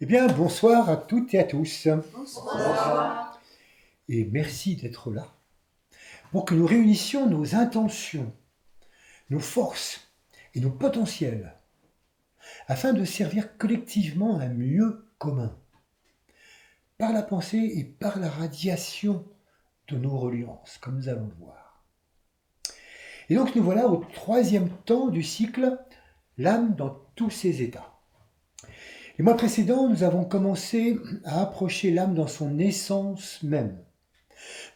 Eh bien, bonsoir à toutes et à tous. Bonsoir. Et merci d'être là pour que nous réunissions nos intentions, nos forces et nos potentiels afin de servir collectivement un mieux commun par la pensée et par la radiation de nos reliances, comme nous allons le voir. Et donc nous voilà au troisième temps du cycle, l'âme dans tous ses états. Les mois précédents, nous avons commencé à approcher l'âme dans son essence même.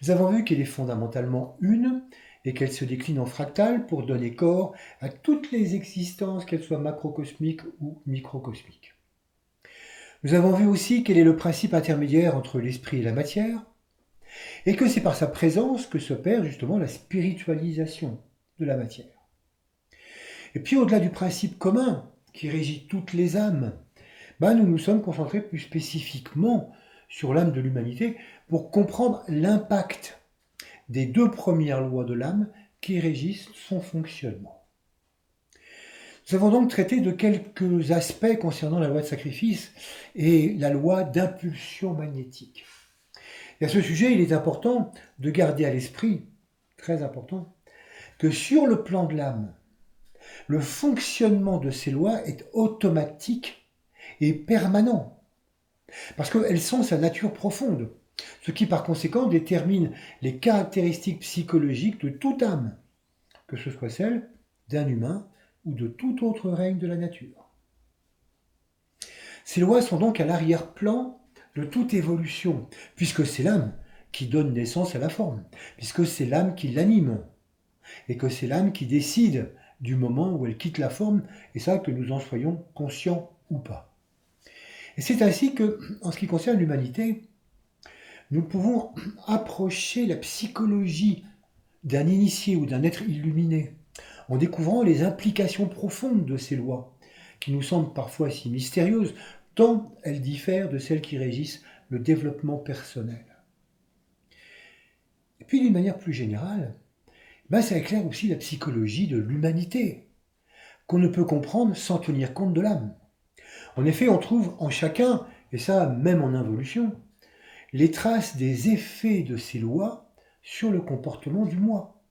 Nous avons vu qu'elle est fondamentalement une et qu'elle se décline en fractales pour donner corps à toutes les existences, qu'elles soient macrocosmiques ou microcosmiques. Nous avons vu aussi quel est le principe intermédiaire entre l'esprit et la matière, et que c'est par sa présence que s'opère justement la spiritualisation de la matière. Et puis au-delà du principe commun qui régit toutes les âmes, nous nous sommes concentrés plus spécifiquement sur l'âme de l'humanité pour comprendre l'impact des deux premières lois de l'âme qui régissent son fonctionnement. Nous avons donc traité de quelques aspects concernant la loi de sacrifice et la loi d'impulsion magnétique. Et à ce sujet, il est important de garder à l'esprit, très important, que sur le plan de l'âme, le fonctionnement de ces lois est automatique et permanent, parce qu'elles sont sa nature profonde, ce qui par conséquent détermine les caractéristiques psychologiques de toute âme, que ce soit celle d'un humain ou de tout autre règne de la nature. Ces lois sont donc à l'arrière-plan de toute évolution, puisque c'est l'âme qui donne naissance à la forme, puisque c'est l'âme qui l'anime, et que c'est l'âme qui décide du moment où elle quitte la forme, et ça que nous en soyons conscients ou pas. Et c'est ainsi que, en ce qui concerne l'humanité, nous pouvons approcher la psychologie d'un initié ou d'un être illuminé en découvrant les implications profondes de ces lois, qui nous semblent parfois si mystérieuses, tant elles diffèrent de celles qui régissent le développement personnel. Et puis d'une manière plus générale, ça éclaire aussi la psychologie de l'humanité, qu'on ne peut comprendre sans tenir compte de l'âme. En effet, on trouve en chacun, et ça même en involution, les traces des effets de ces lois sur le comportement du moi.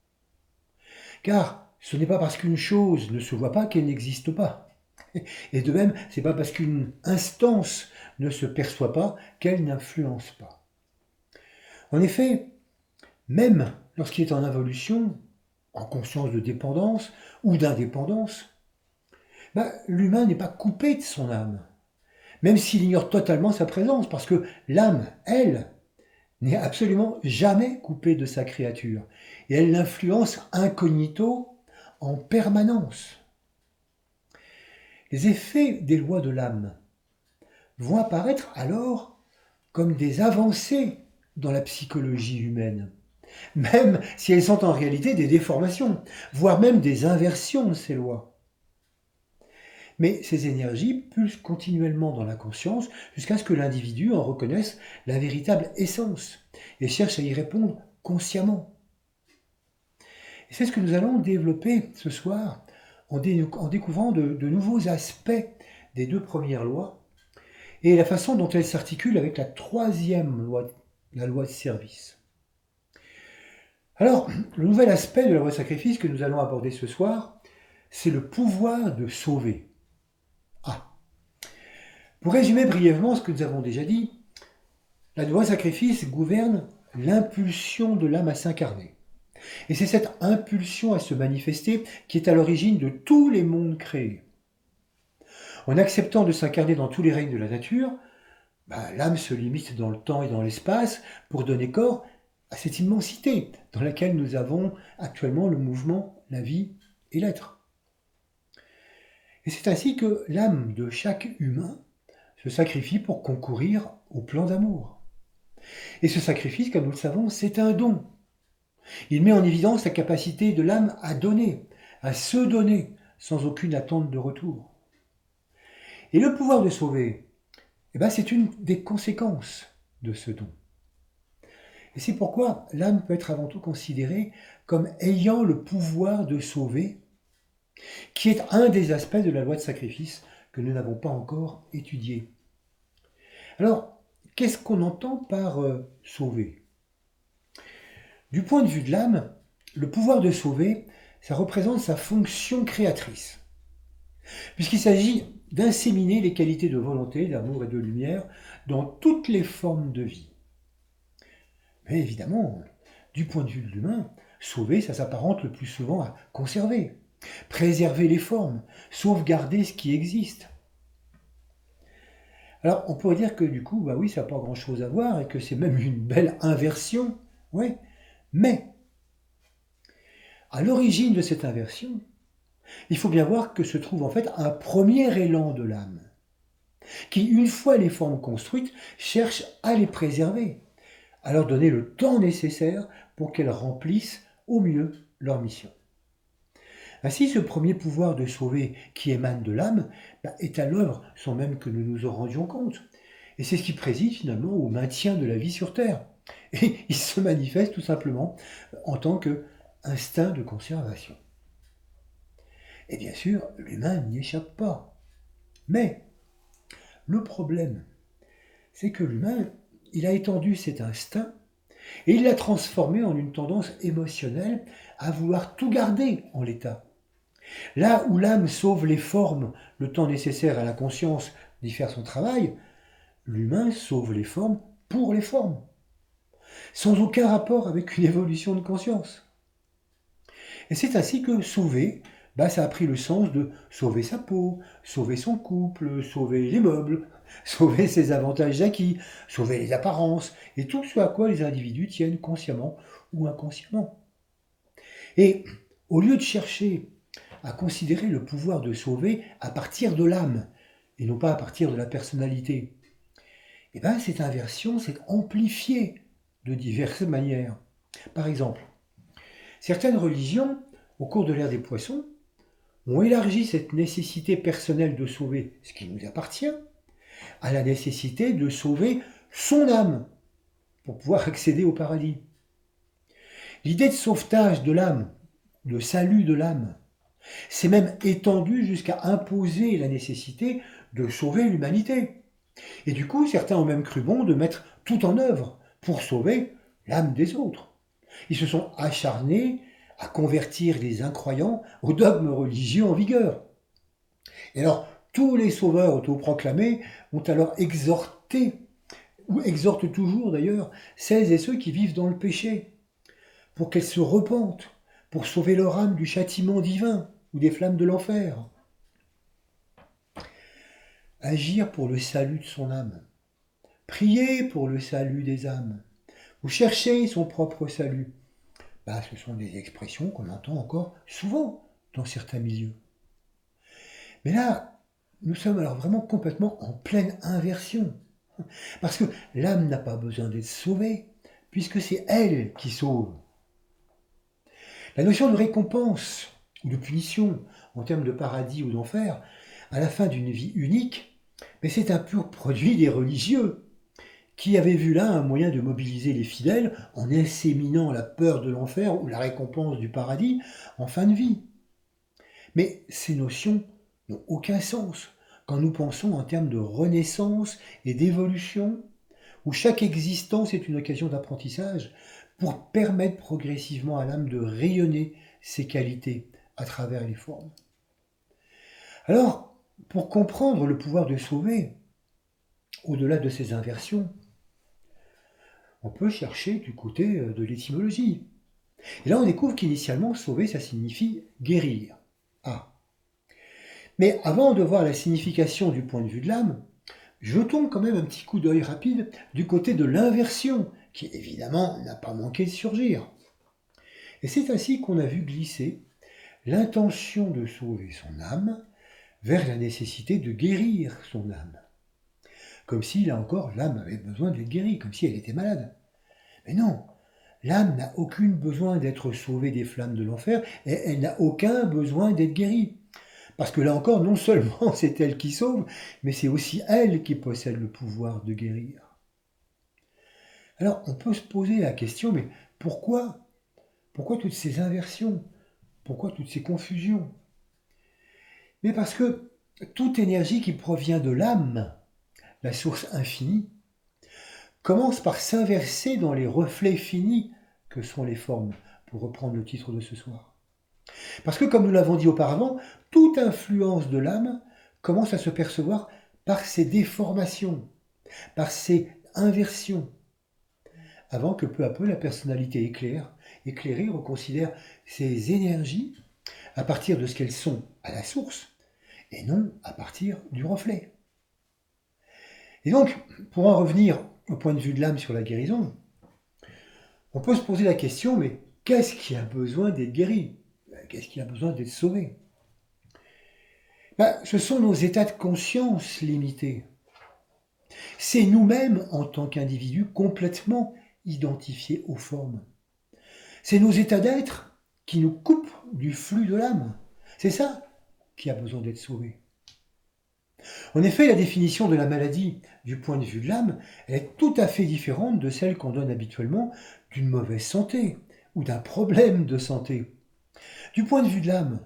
Car ce n'est pas parce qu'une chose ne se voit pas qu'elle n'existe pas. Et de même, ce n'est pas parce qu'une instance ne se perçoit pas qu'elle n'influence pas. En effet, même lorsqu'il est en involution, en conscience de dépendance ou d'indépendance, l'humain n'est pas coupé de son âme, même s'il ignore totalement sa présence, parce que l'âme, elle, n'est absolument jamais coupée de sa créature, et elle l'influence incognito en permanence. Les effets des lois de l'âme vont apparaître alors comme des avancées dans la psychologie humaine, même si elles sont en réalité des déformations, voire même des inversions de ces lois. Mais ces énergies pulsent continuellement dans la conscience jusqu'à ce que l'individu en reconnaisse la véritable essence et cherche à y répondre consciemment. Et c'est ce que nous allons développer ce soir en découvrant de nouveaux aspects des deux premières lois et la façon dont elles s'articulent avec la troisième loi, la loi de service. Alors, le nouvel aspect de la loi de sacrifice que nous allons aborder ce soir, c'est le pouvoir de sauver. Pour résumer brièvement ce que nous avons déjà dit, la loi de sacrifice gouverne l'impulsion de l'âme à s'incarner. Et c'est cette impulsion à se manifester qui est à l'origine de tous les mondes créés. En acceptant de s'incarner dans tous les règnes de la nature, l'âme se limite dans le temps et dans l'espace pour donner corps à cette immensité dans laquelle nous avons actuellement le mouvement, la vie et l'être. Et c'est ainsi que l'âme de chaque humain se sacrifie pour concourir au plan d'amour. Et ce sacrifice, comme nous le savons, c'est un don. Il met en évidence la capacité de l'âme à donner, à se donner, sans aucune attente de retour. Et le pouvoir de sauver, c'est une des conséquences de ce don. Et c'est pourquoi l'âme peut être avant tout considérée comme ayant le pouvoir de sauver, qui est un des aspects de la loi de sacrifice que nous n'avons pas encore étudié. Alors, qu'est-ce qu'on entend par sauver? Du point de vue de l'âme, le pouvoir de sauver, ça représente sa fonction créatrice, puisqu'il s'agit d'inséminer les qualités de volonté, d'amour et de lumière dans toutes les formes de vie. Mais évidemment, du point de vue de l'humain, sauver, ça s'apparente le plus souvent à conserver, préserver les formes, sauvegarder ce qui existe. Alors, on pourrait dire que du coup, bah oui, ça n'a pas grand-chose à voir et que c'est même une belle inversion, ouais. Mais, à l'origine de cette inversion, il faut bien voir que se trouve en fait un premier élan de l'âme, qui, une fois les formes construites, cherche à les préserver, à leur donner le temps nécessaire pour qu'elles remplissent au mieux leur mission. Ainsi, ce premier pouvoir de sauver qui émane de l'âme est à l'œuvre sans même que nous nous en rendions compte. Et c'est ce qui préside finalement au maintien de la vie sur Terre. Et il se manifeste tout simplement en tant qu'instinct de conservation. Et bien sûr, l'humain n'y échappe pas. Mais le problème, c'est que l'humain, il a étendu cet instinct et il l'a transformé en une tendance émotionnelle à vouloir tout garder en l'état. Là où l'âme sauve les formes, le temps nécessaire à la conscience d'y faire son travail, l'humain sauve les formes pour les formes, sans aucun rapport avec une évolution de conscience. Et c'est ainsi que sauver, ça a pris le sens de sauver sa peau, sauver son couple, sauver les meubles, sauver ses avantages acquis, sauver les apparences, et tout ce à quoi les individus tiennent consciemment ou inconsciemment. Et au lieu de chercher à considérer le pouvoir de sauver à partir de l'âme, et non pas à partir de la personnalité, cette inversion s'est amplifiée de diverses manières. Par exemple, certaines religions, au cours de l'ère des poissons, ont élargi cette nécessité personnelle de sauver ce qui nous appartient à la nécessité de sauver son âme pour pouvoir accéder au paradis. L'idée de sauvetage de l'âme, de salut de l'âme, s'est même étendue jusqu'à imposer la nécessité de sauver l'humanité. Et du coup, certains ont même cru bon de mettre tout en œuvre pour sauver l'âme des autres. Ils se sont acharnés à convertir les incroyants au dogme religieux en vigueur. Et alors, tous les sauveurs autoproclamés ont alors exhorté, ou exhortent toujours d'ailleurs, celles et ceux qui vivent dans le péché, pour qu'elles se repentent, pour sauver leur âme du châtiment divin ou des flammes de l'enfer. Agir pour le salut de son âme, prier pour le salut des âmes, ou chercher son propre salut, ce sont des expressions qu'on entend encore souvent dans certains milieux. Mais là, nous sommes alors vraiment complètement en pleine inversion. Parce que l'âme n'a pas besoin d'être sauvée, puisque c'est elle qui sauve. La notion de récompense ou de punition, en termes de paradis ou d'enfer, à la fin d'une vie unique, c'est un pur produit des religieux, qui avaient vu là un moyen de mobiliser les fidèles en inséminant la peur de l'enfer ou la récompense du paradis en fin de vie. Mais ces notions n'ont aucun sens quand nous pensons en termes de renaissance et d'évolution, où chaque existence est une occasion d'apprentissage pour permettre progressivement à l'âme de rayonner ses qualités à travers les formes. Alors, pour comprendre le pouvoir de sauver, au-delà de ces inversions, on peut chercher du côté de l'étymologie. Et là, on découvre qu'initialement, sauver, ça signifie guérir. Mais avant de voir la signification du point de vue de l'âme, jetons quand même un petit coup d'œil rapide du côté de l'inversion, qui évidemment n'a pas manqué de surgir. Et c'est ainsi qu'on a vu glisser l'intention de sauver son âme vers la nécessité de guérir son âme. Comme si, là encore, l'âme avait besoin d'être guérie, comme si elle était malade. Mais non, l'âme n'a aucun besoin d'être sauvée des flammes de l'enfer, et elle n'a aucun besoin d'être guérie. Parce que là encore, non seulement c'est elle qui sauve, mais c'est aussi elle qui possède le pouvoir de guérir. Alors, on peut se poser la question, mais pourquoi toutes ces inversions? Pourquoi toutes ces confusions? Mais parce que toute énergie qui provient de l'âme la source infinie, commence par s'inverser dans les reflets finis que sont les formes, pour reprendre le titre de ce soir. Parce que, comme nous l'avons dit auparavant, toute influence de l'âme commence à se percevoir par ses déformations, par ses inversions, avant que peu à peu la personnalité éclairée reconsidère ses énergies à partir de ce qu'elles sont à la source, et non à partir du reflet. Et donc, pour en revenir au point de vue de l'âme sur la guérison, on peut se poser la question, mais qu'est-ce qui a besoin d'être guéri? Qu'est-ce qui a besoin d'être sauvé? Ce sont nos états de conscience limités. C'est nous-mêmes, en tant qu'individus, complètement identifiés aux formes. C'est nos états d'être qui nous coupent du flux de l'âme. C'est ça qui a besoin d'être sauvé. En effet, la définition de la maladie du point de vue de l'âme, elle est tout à fait différente de celle qu'on donne habituellement d'une mauvaise santé ou d'un problème de santé. Du point de vue de l'âme,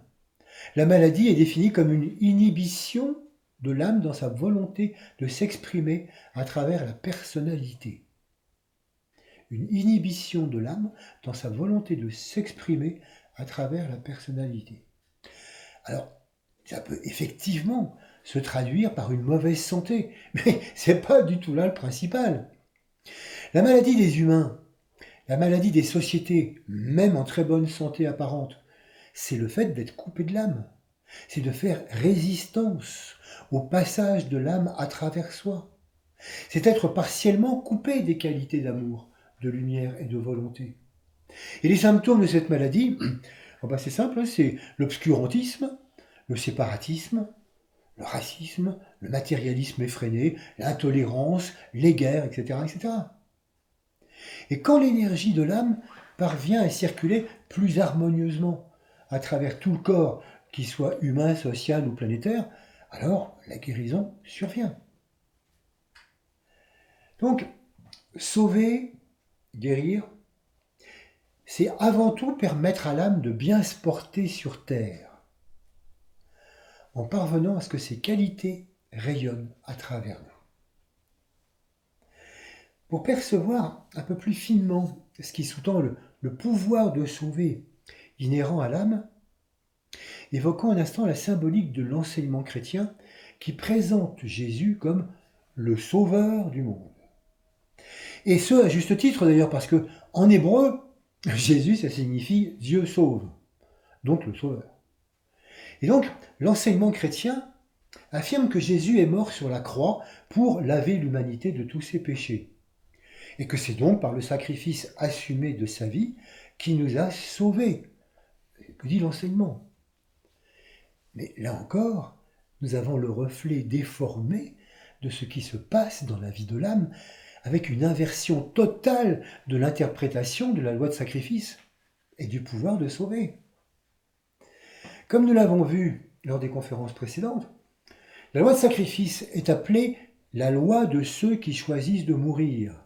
la maladie est définie comme une inhibition de l'âme dans sa volonté de s'exprimer à travers la personnalité. Une inhibition de l'âme dans sa volonté de s'exprimer à travers la personnalité. Alors, ça peut effectivement se traduire par une mauvaise santé, mais c'est pas du tout là le principal. La maladie des humains, la maladie des sociétés, même en très bonne santé apparente, c'est le fait d'être coupé de l'âme. C'est de faire résistance au passage de l'âme à travers soi. C'est être partiellement coupé des qualités d'amour, de lumière et de volonté. Et les symptômes de cette maladie, c'est simple, c'est l'obscurantisme, le séparatisme, le racisme, le matérialisme effréné, l'intolérance, les guerres, etc., etc. Et quand l'énergie de l'âme parvient à circuler plus harmonieusement à travers tout le corps, qu'il soit humain, social ou planétaire, alors la guérison survient. Donc, sauver, guérir, c'est avant tout permettre à l'âme de bien se porter sur terre, en parvenant à ce que ses qualités rayonnent à travers nous. Pour percevoir un peu plus finement ce qui sous-tend le pouvoir de sauver inhérent à l'âme, évoquons un instant la symbolique de l'enseignement chrétien qui présente Jésus comme le sauveur du monde. Et ce, à juste titre d'ailleurs, parce que en hébreu, Jésus, ça signifie Dieu sauve, donc le sauveur. Et donc, l'enseignement chrétien affirme que Jésus est mort sur la croix pour laver l'humanité de tous ses péchés. Et que c'est donc par le sacrifice assumé de sa vie qui nous a sauvés, que dit l'enseignement. Mais là encore, nous avons le reflet déformé de ce qui se passe dans la vie de l'âme, avec une inversion totale de l'interprétation de la loi de sacrifice et du pouvoir de sauver. Comme nous l'avons vu lors des conférences précédentes, la loi de sacrifice est appelée la loi de ceux qui choisissent de mourir.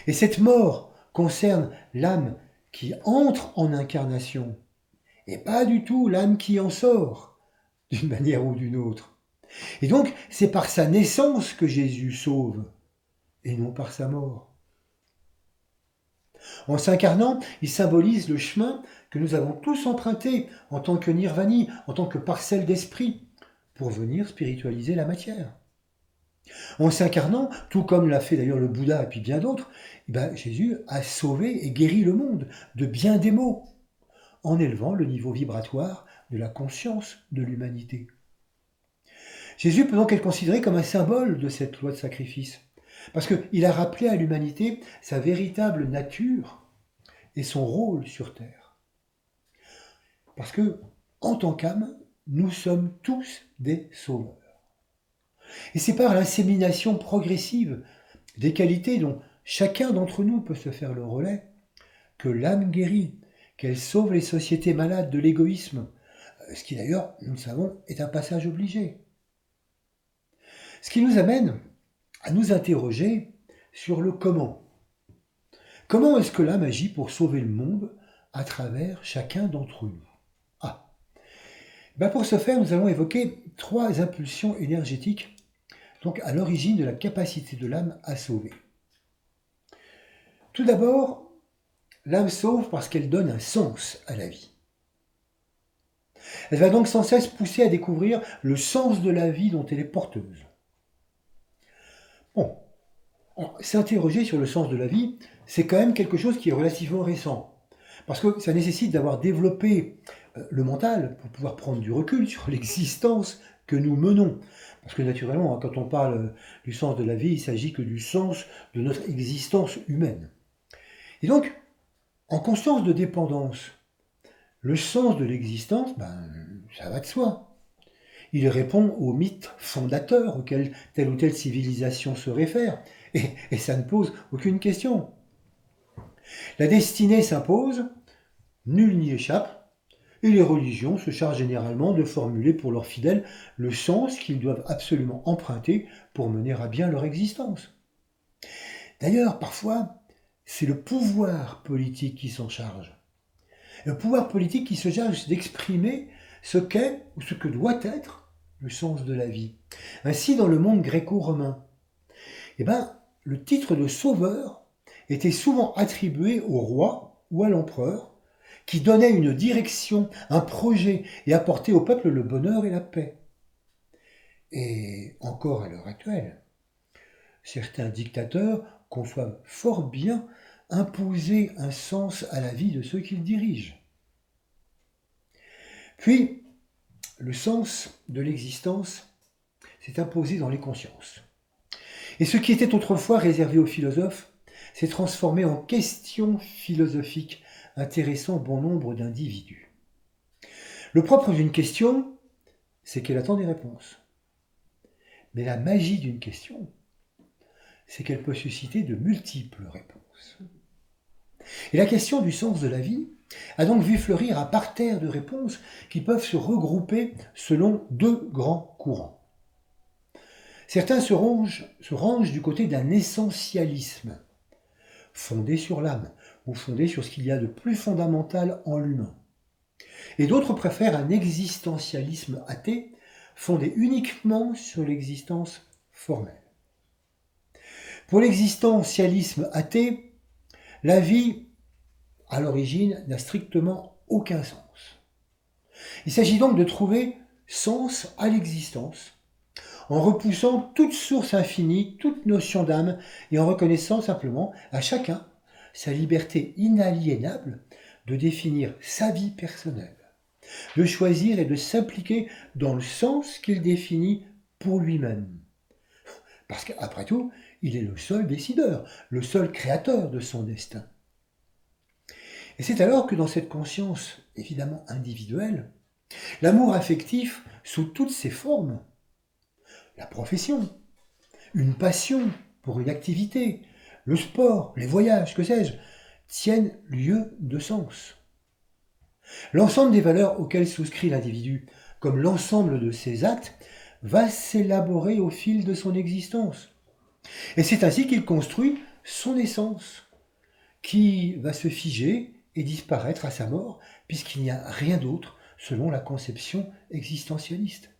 Et cette mort concerne l'âme qui entre en incarnation, et pas du tout l'âme qui en sort, d'une manière ou d'une autre. Et donc, c'est par sa naissance que Jésus sauve, et non par sa mort. En s'incarnant, il symbolise le chemin que nous avons tous emprunté en tant que nirvani, en tant que parcelle d'esprit, pour venir spiritualiser la matière. En s'incarnant, tout comme l'a fait d'ailleurs le Bouddha et puis bien d'autres, Jésus a sauvé et guéri le monde de bien des maux, en élevant le niveau vibratoire de la conscience de l'humanité. Jésus peut donc être considéré comme un symbole de cette loi de sacrifice, parce qu'il a rappelé à l'humanité sa véritable nature et son rôle sur Terre. Parce que, en tant qu'âme, nous sommes tous des sauveurs. Et c'est par l'insémination progressive des qualités dont chacun d'entre nous peut se faire le relais que l'âme guérit, qu'elle sauve les sociétés malades de l'égoïsme, ce qui d'ailleurs, nous le savons, est un passage obligé. Ce qui nous amène à nous interroger sur le comment. Comment est-ce que l'âme agit pour sauver le monde à travers chacun d'entre nous? Pour ce faire, nous allons évoquer 3 impulsions énergétiques donc à l'origine de la capacité de l'âme à sauver. Tout d'abord, l'âme sauve parce qu'elle donne un sens à la vie. Elle va donc sans cesse pousser à découvrir le sens de la vie dont elle est porteuse. Bon, s'interroger sur le sens de la vie, c'est quand même quelque chose qui est relativement récent. Parce que ça nécessite d'avoir développé le mental pour pouvoir prendre du recul sur l'existence que nous menons. Parce que naturellement, quand on parle du sens de la vie, il ne s'agit que du sens de notre existence humaine. Et donc, en conscience de dépendance, le sens de l'existence, ça va de soi. Il répond aux mythes fondateurs auxquels telle ou telle civilisation se réfère, et ça ne pose aucune question. La destinée s'impose, nul n'y échappe, et les religions se chargent généralement de formuler pour leurs fidèles le sens qu'ils doivent absolument emprunter pour mener à bien leur existence. D'ailleurs, parfois, c'est le pouvoir politique qui s'en charge. Le pouvoir politique qui se charge d'exprimer ce qu'est ou ce que doit être le sens de la vie. Ainsi, dans le monde gréco-romain, le titre de sauveur était souvent attribué au roi ou à l'empereur, qui donnait une direction, un projet et apportait au peuple le bonheur et la paix. Et encore à l'heure actuelle, certains dictateurs conçoivent fort bien imposer un sens à la vie de ceux qu'ils dirigent. Puis, le sens de l'existence s'est imposé dans les consciences. Et ce qui était autrefois réservé aux philosophes s'est transformé en question philosophique intéressant bon nombre d'individus. Le propre d'une question, c'est qu'elle attend des réponses. Mais la magie d'une question, c'est qu'elle peut susciter de multiples réponses. Et la question du sens de la vie a donc vu fleurir un parterre de réponses qui peuvent se regrouper selon deux grands courants. Certains se rangent du côté d'un essentialisme, fondé sur l'âme, ou fondé sur ce qu'il y a de plus fondamental en l'humain. Et d'autres préfèrent un existentialisme athée, fondé uniquement sur l'existence formelle. Pour l'existentialisme athée, la vie, à l'origine, n'a strictement aucun sens. Il s'agit donc de trouver sens à l'existence, en repoussant toute source infinie, toute notion d'âme, et en reconnaissant simplement à chacun sa liberté inaliénable de définir sa vie personnelle, de choisir et de s'impliquer dans le sens qu'il définit pour lui-même. Parce qu'après tout, il est le seul décideur, le seul créateur de son destin. Et c'est alors que dans cette conscience évidemment individuelle, l'amour affectif sous toutes ses formes, la profession, une passion pour une activité, le sport, les voyages, que sais-je, tiennent lieu de sens. L'ensemble des valeurs auxquelles souscrit l'individu, comme l'ensemble de ses actes, va s'élaborer au fil de son existence. Et c'est ainsi qu'il construit son essence, qui va se figer et disparaître à sa mort, puisqu'il n'y a rien d'autre selon la conception existentialiste.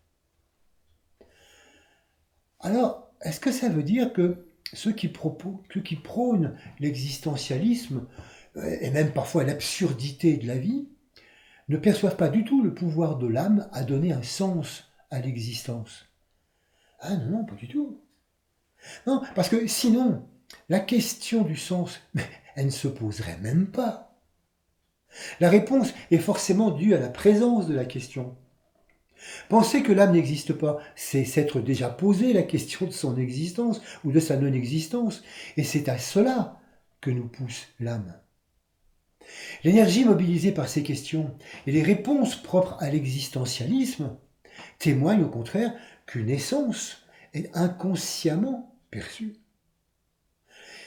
Alors, est-ce que ça veut dire que ceux qui prônent l'existentialisme, et même parfois l'absurdité de la vie, ne perçoivent pas du tout le pouvoir de l'âme à donner un sens à l'existence? Ah non, pas du tout. Non, parce que sinon, la question du sens, elle ne se poserait même pas. La réponse est forcément due à la présence de la question. Penser que l'âme n'existe pas, c'est s'être déjà posé la question de son existence ou de sa non-existence, et c'est à cela que nous pousse l'âme. L'énergie mobilisée par ces questions et les réponses propres à l'existentialisme témoignent au contraire qu'une essence est inconsciemment perçue,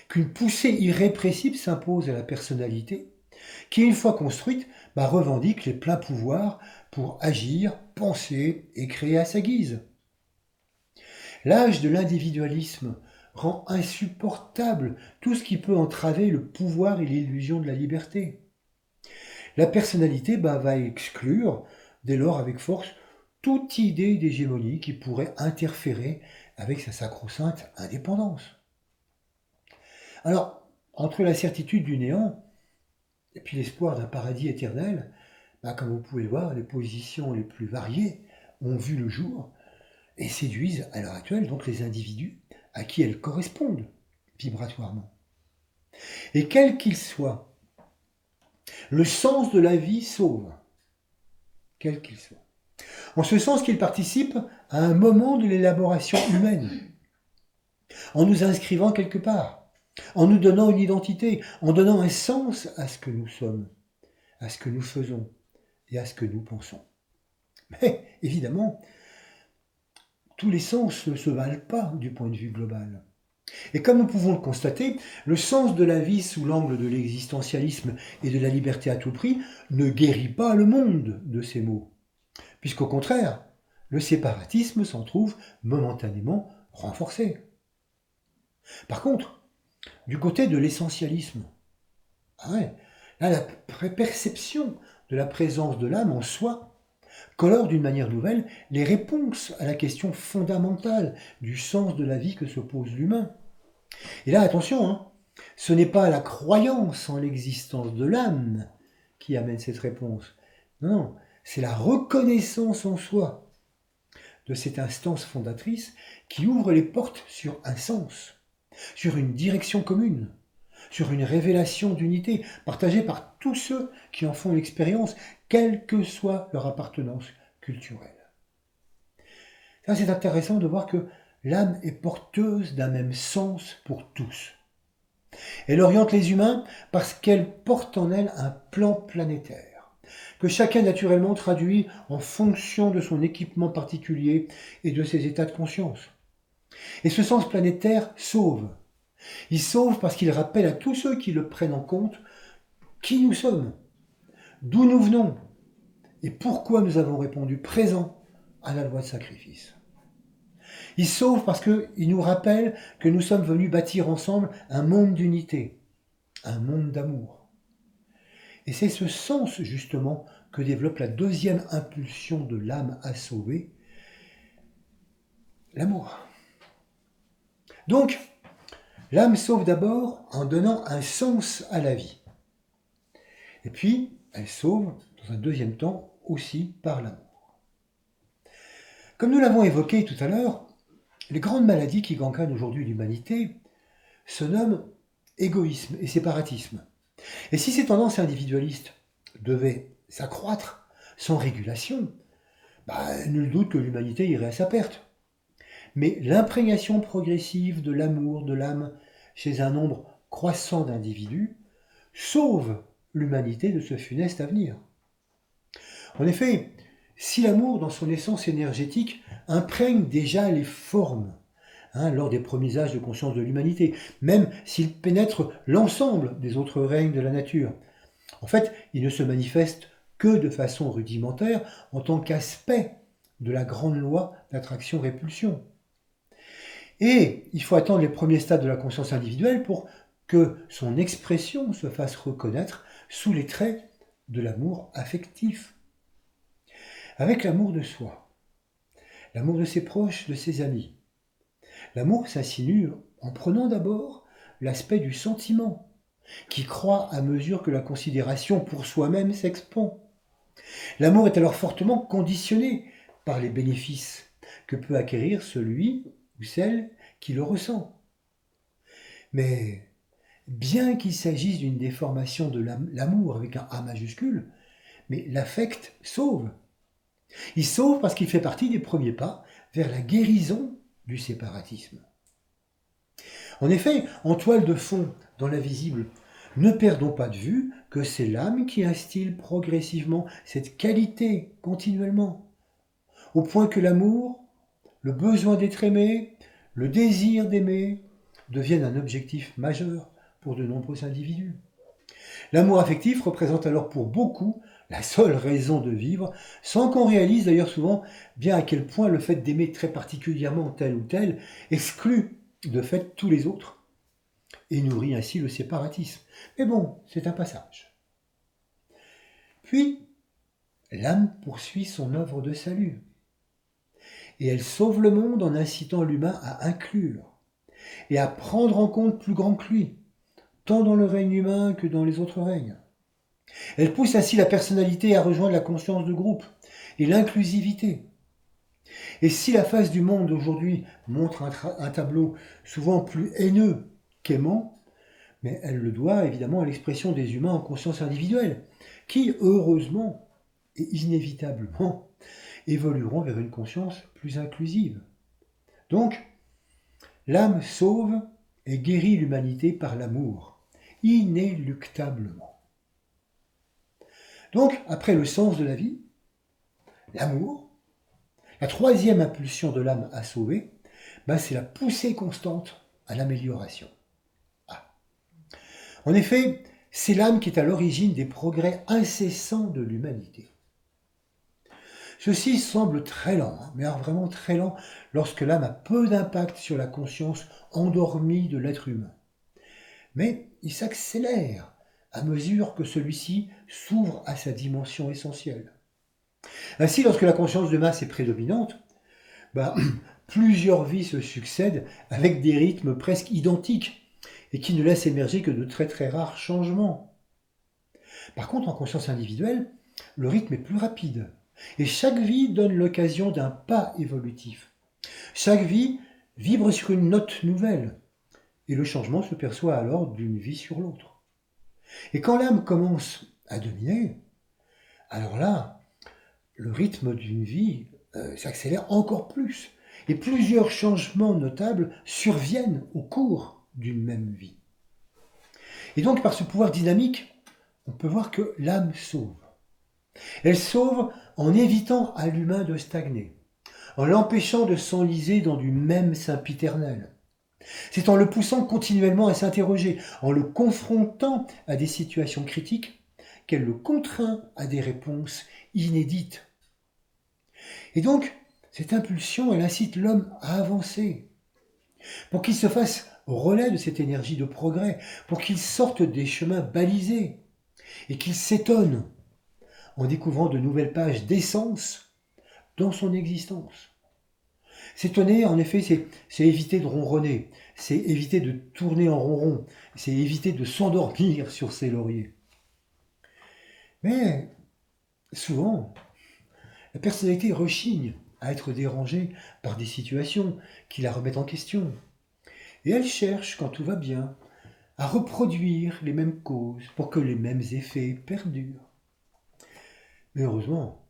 qu'une poussée irrépressible s'impose à la personnalité, qui, une fois construite, revendique les pleins pouvoirs pour agir, penser et créer à sa guise. L'âge de l'individualisme rend insupportable tout ce qui peut entraver le pouvoir et l'illusion de la liberté. La personnalité va exclure, dès lors avec force, toute idée d'hégémonie qui pourrait interférer avec sa sacro-sainte indépendance. Alors, entre la certitude du néant et puis l'espoir d'un paradis éternel, comme vous pouvez le voir, les positions les plus variées ont vu le jour et séduisent à l'heure actuelle donc les individus à qui elles correspondent vibratoirement. Et quel qu'il soit, le sens de la vie sauve, quel qu'il soit. En ce sens qu'il participe à un moment de l'élaboration humaine, en nous inscrivant quelque part, en nous donnant une identité, en donnant un sens à ce que nous sommes, à ce que nous faisons et à ce que nous pensons. Mais évidemment, tous les sens ne se valent pas du point de vue global. Et comme nous pouvons le constater, le sens de la vie sous l'angle de l'existentialisme et de la liberté à tout prix ne guérit pas le monde de ces maux, puisqu'au contraire, le séparatisme s'en trouve momentanément renforcé. Par contre, du côté de l'essentialisme, là, la perception de la présence de l'âme en soi colore d'une manière nouvelle les réponses à la question fondamentale du sens de la vie que se pose l'humain. Et là, attention, ce n'est pas la croyance en l'existence de l'âme qui amène cette réponse. Non, c'est la reconnaissance en soi de cette instance fondatrice qui ouvre les portes sur un sens, sur une direction commune, sur une révélation d'unité partagée par tous ceux qui en font l'expérience, quelle que soit leur appartenance culturelle. Ça, c'est intéressant de voir que l'âme est porteuse d'un même sens pour tous. Elle oriente les humains parce qu'elle porte en elle un plan planétaire, que chacun naturellement traduit en fonction de son équipement particulier et de ses états de conscience. Et ce sens planétaire sauve. Il sauve parce qu'il rappelle à tous ceux qui le prennent en compte qui nous sommes, d'où nous venons et pourquoi nous avons répondu présent à la loi de sacrifice. Il sauve parce qu'il nous rappelle que nous sommes venus bâtir ensemble un monde d'unité, un monde d'amour. Et c'est ce sens justement que développe la deuxième impulsion de l'âme à sauver, l'amour. Donc, l'âme sauve d'abord en donnant un sens à la vie. Et puis, elle sauve, dans un deuxième temps, aussi par l'amour. Comme nous l'avons évoqué tout à l'heure, les grandes maladies qui gangrènent aujourd'hui l'humanité se nomment égoïsme et séparatisme. Et si ces tendances individualistes devaient s'accroître sans régulation, nul doute que l'humanité irait à sa perte. Mais l'imprégnation progressive de l'amour de l'âme chez un nombre croissant d'individus sauve l'humanité de ce funeste avenir. En effet, si l'amour, dans son essence énergétique, imprègne déjà les formes, lors des premiers âges de conscience de l'humanité, même s'il pénètre l'ensemble des autres règnes de la nature, en fait, il ne se manifeste que de façon rudimentaire en tant qu'aspect de la grande loi d'attraction-répulsion. Et il faut attendre les premiers stades de la conscience individuelle pour que son expression se fasse reconnaître sous les traits de l'amour affectif. Avec l'amour de soi, l'amour de ses proches, de ses amis, l'amour s'insinue en prenant d'abord l'aspect du sentiment, qui croît à mesure que la considération pour soi-même s'expand. L'amour est alors fortement conditionné par les bénéfices que peut acquérir celui ou celle qui le ressent. Mais bien qu'il s'agisse d'une déformation de l'amour avec un A majuscule, mais l'affect sauve. Il sauve parce qu'il fait partie des premiers pas vers la guérison du séparatisme. En effet, en toile de fond, dans l'invisible, ne perdons pas de vue que c'est l'âme qui instille progressivement cette qualité continuellement, au point que l'amour, le besoin d'être aimé, le désir d'aimer deviennent un objectif majeur pour de nombreux individus. L'amour affectif représente alors pour beaucoup la seule raison de vivre, sans qu'on réalise d'ailleurs souvent bien à quel point le fait d'aimer très particulièrement tel ou tel exclut de fait tous les autres et nourrit ainsi le séparatisme. Mais bon, c'est un passage. Puis, l'âme poursuit son œuvre de salut. Et elle sauve le monde en incitant l'humain à inclure et à prendre en compte plus grand que lui, tant dans le règne humain que dans les autres règnes. Elle pousse ainsi la personnalité à rejoindre la conscience de groupe et l'inclusivité. Et si la face du monde d'aujourd'hui montre un tableau souvent plus haineux qu'aimant, mais elle le doit évidemment à l'expression des humains en conscience individuelle, qui, heureusement et inévitablement, évolueront vers une conscience plus inclusive. Donc, l'âme sauve et guérit l'humanité par l'amour, inéluctablement. Donc, après le sens de la vie, l'amour, la troisième impulsion de l'âme à sauver, c'est la poussée constante à l'amélioration. En effet, c'est l'âme qui est à l'origine des progrès incessants de l'humanité. Ceci semble très lent, mais alors vraiment très lent, lorsque l'âme a peu d'impact sur la conscience endormie de l'être humain. Mais il s'accélère à mesure que celui-ci s'ouvre à sa dimension essentielle. Ainsi, lorsque la conscience de masse est prédominante, plusieurs vies se succèdent avec des rythmes presque identiques et qui ne laissent émerger que de très très rares changements. Par contre, en conscience individuelle, le rythme est plus rapide et chaque vie donne l'occasion d'un pas évolutif. Chaque vie vibre sur une note nouvelle et le changement se perçoit alors d'une vie sur l'autre. Et quand l'âme commence à dominer, alors là, le rythme d'une vie s'accélère encore plus et plusieurs changements notables surviennent au cours d'une même vie. Et donc, par ce pouvoir dynamique, on peut voir que l'âme sauve. Elle sauve en évitant à l'humain de stagner, en l'empêchant de s'enliser dans du même sempiternel. C'est en le poussant continuellement à s'interroger, en le confrontant à des situations critiques, qu'elle le contraint à des réponses inédites. Et donc, cette impulsion, elle incite l'homme à avancer, pour qu'il se fasse relais de cette énergie de progrès, pour qu'il sorte des chemins balisés, et qu'il s'étonne en découvrant de nouvelles pages d'essence dans son existence. S'étonner, en effet, c'est éviter de ronronner, c'est éviter de tourner en rond, c'est éviter de s'endormir sur ses lauriers. Mais souvent, la personnalité rechigne à être dérangée par des situations qui la remettent en question. Et elle cherche, quand tout va bien, à reproduire les mêmes causes pour que les mêmes effets perdurent. Mais heureusement,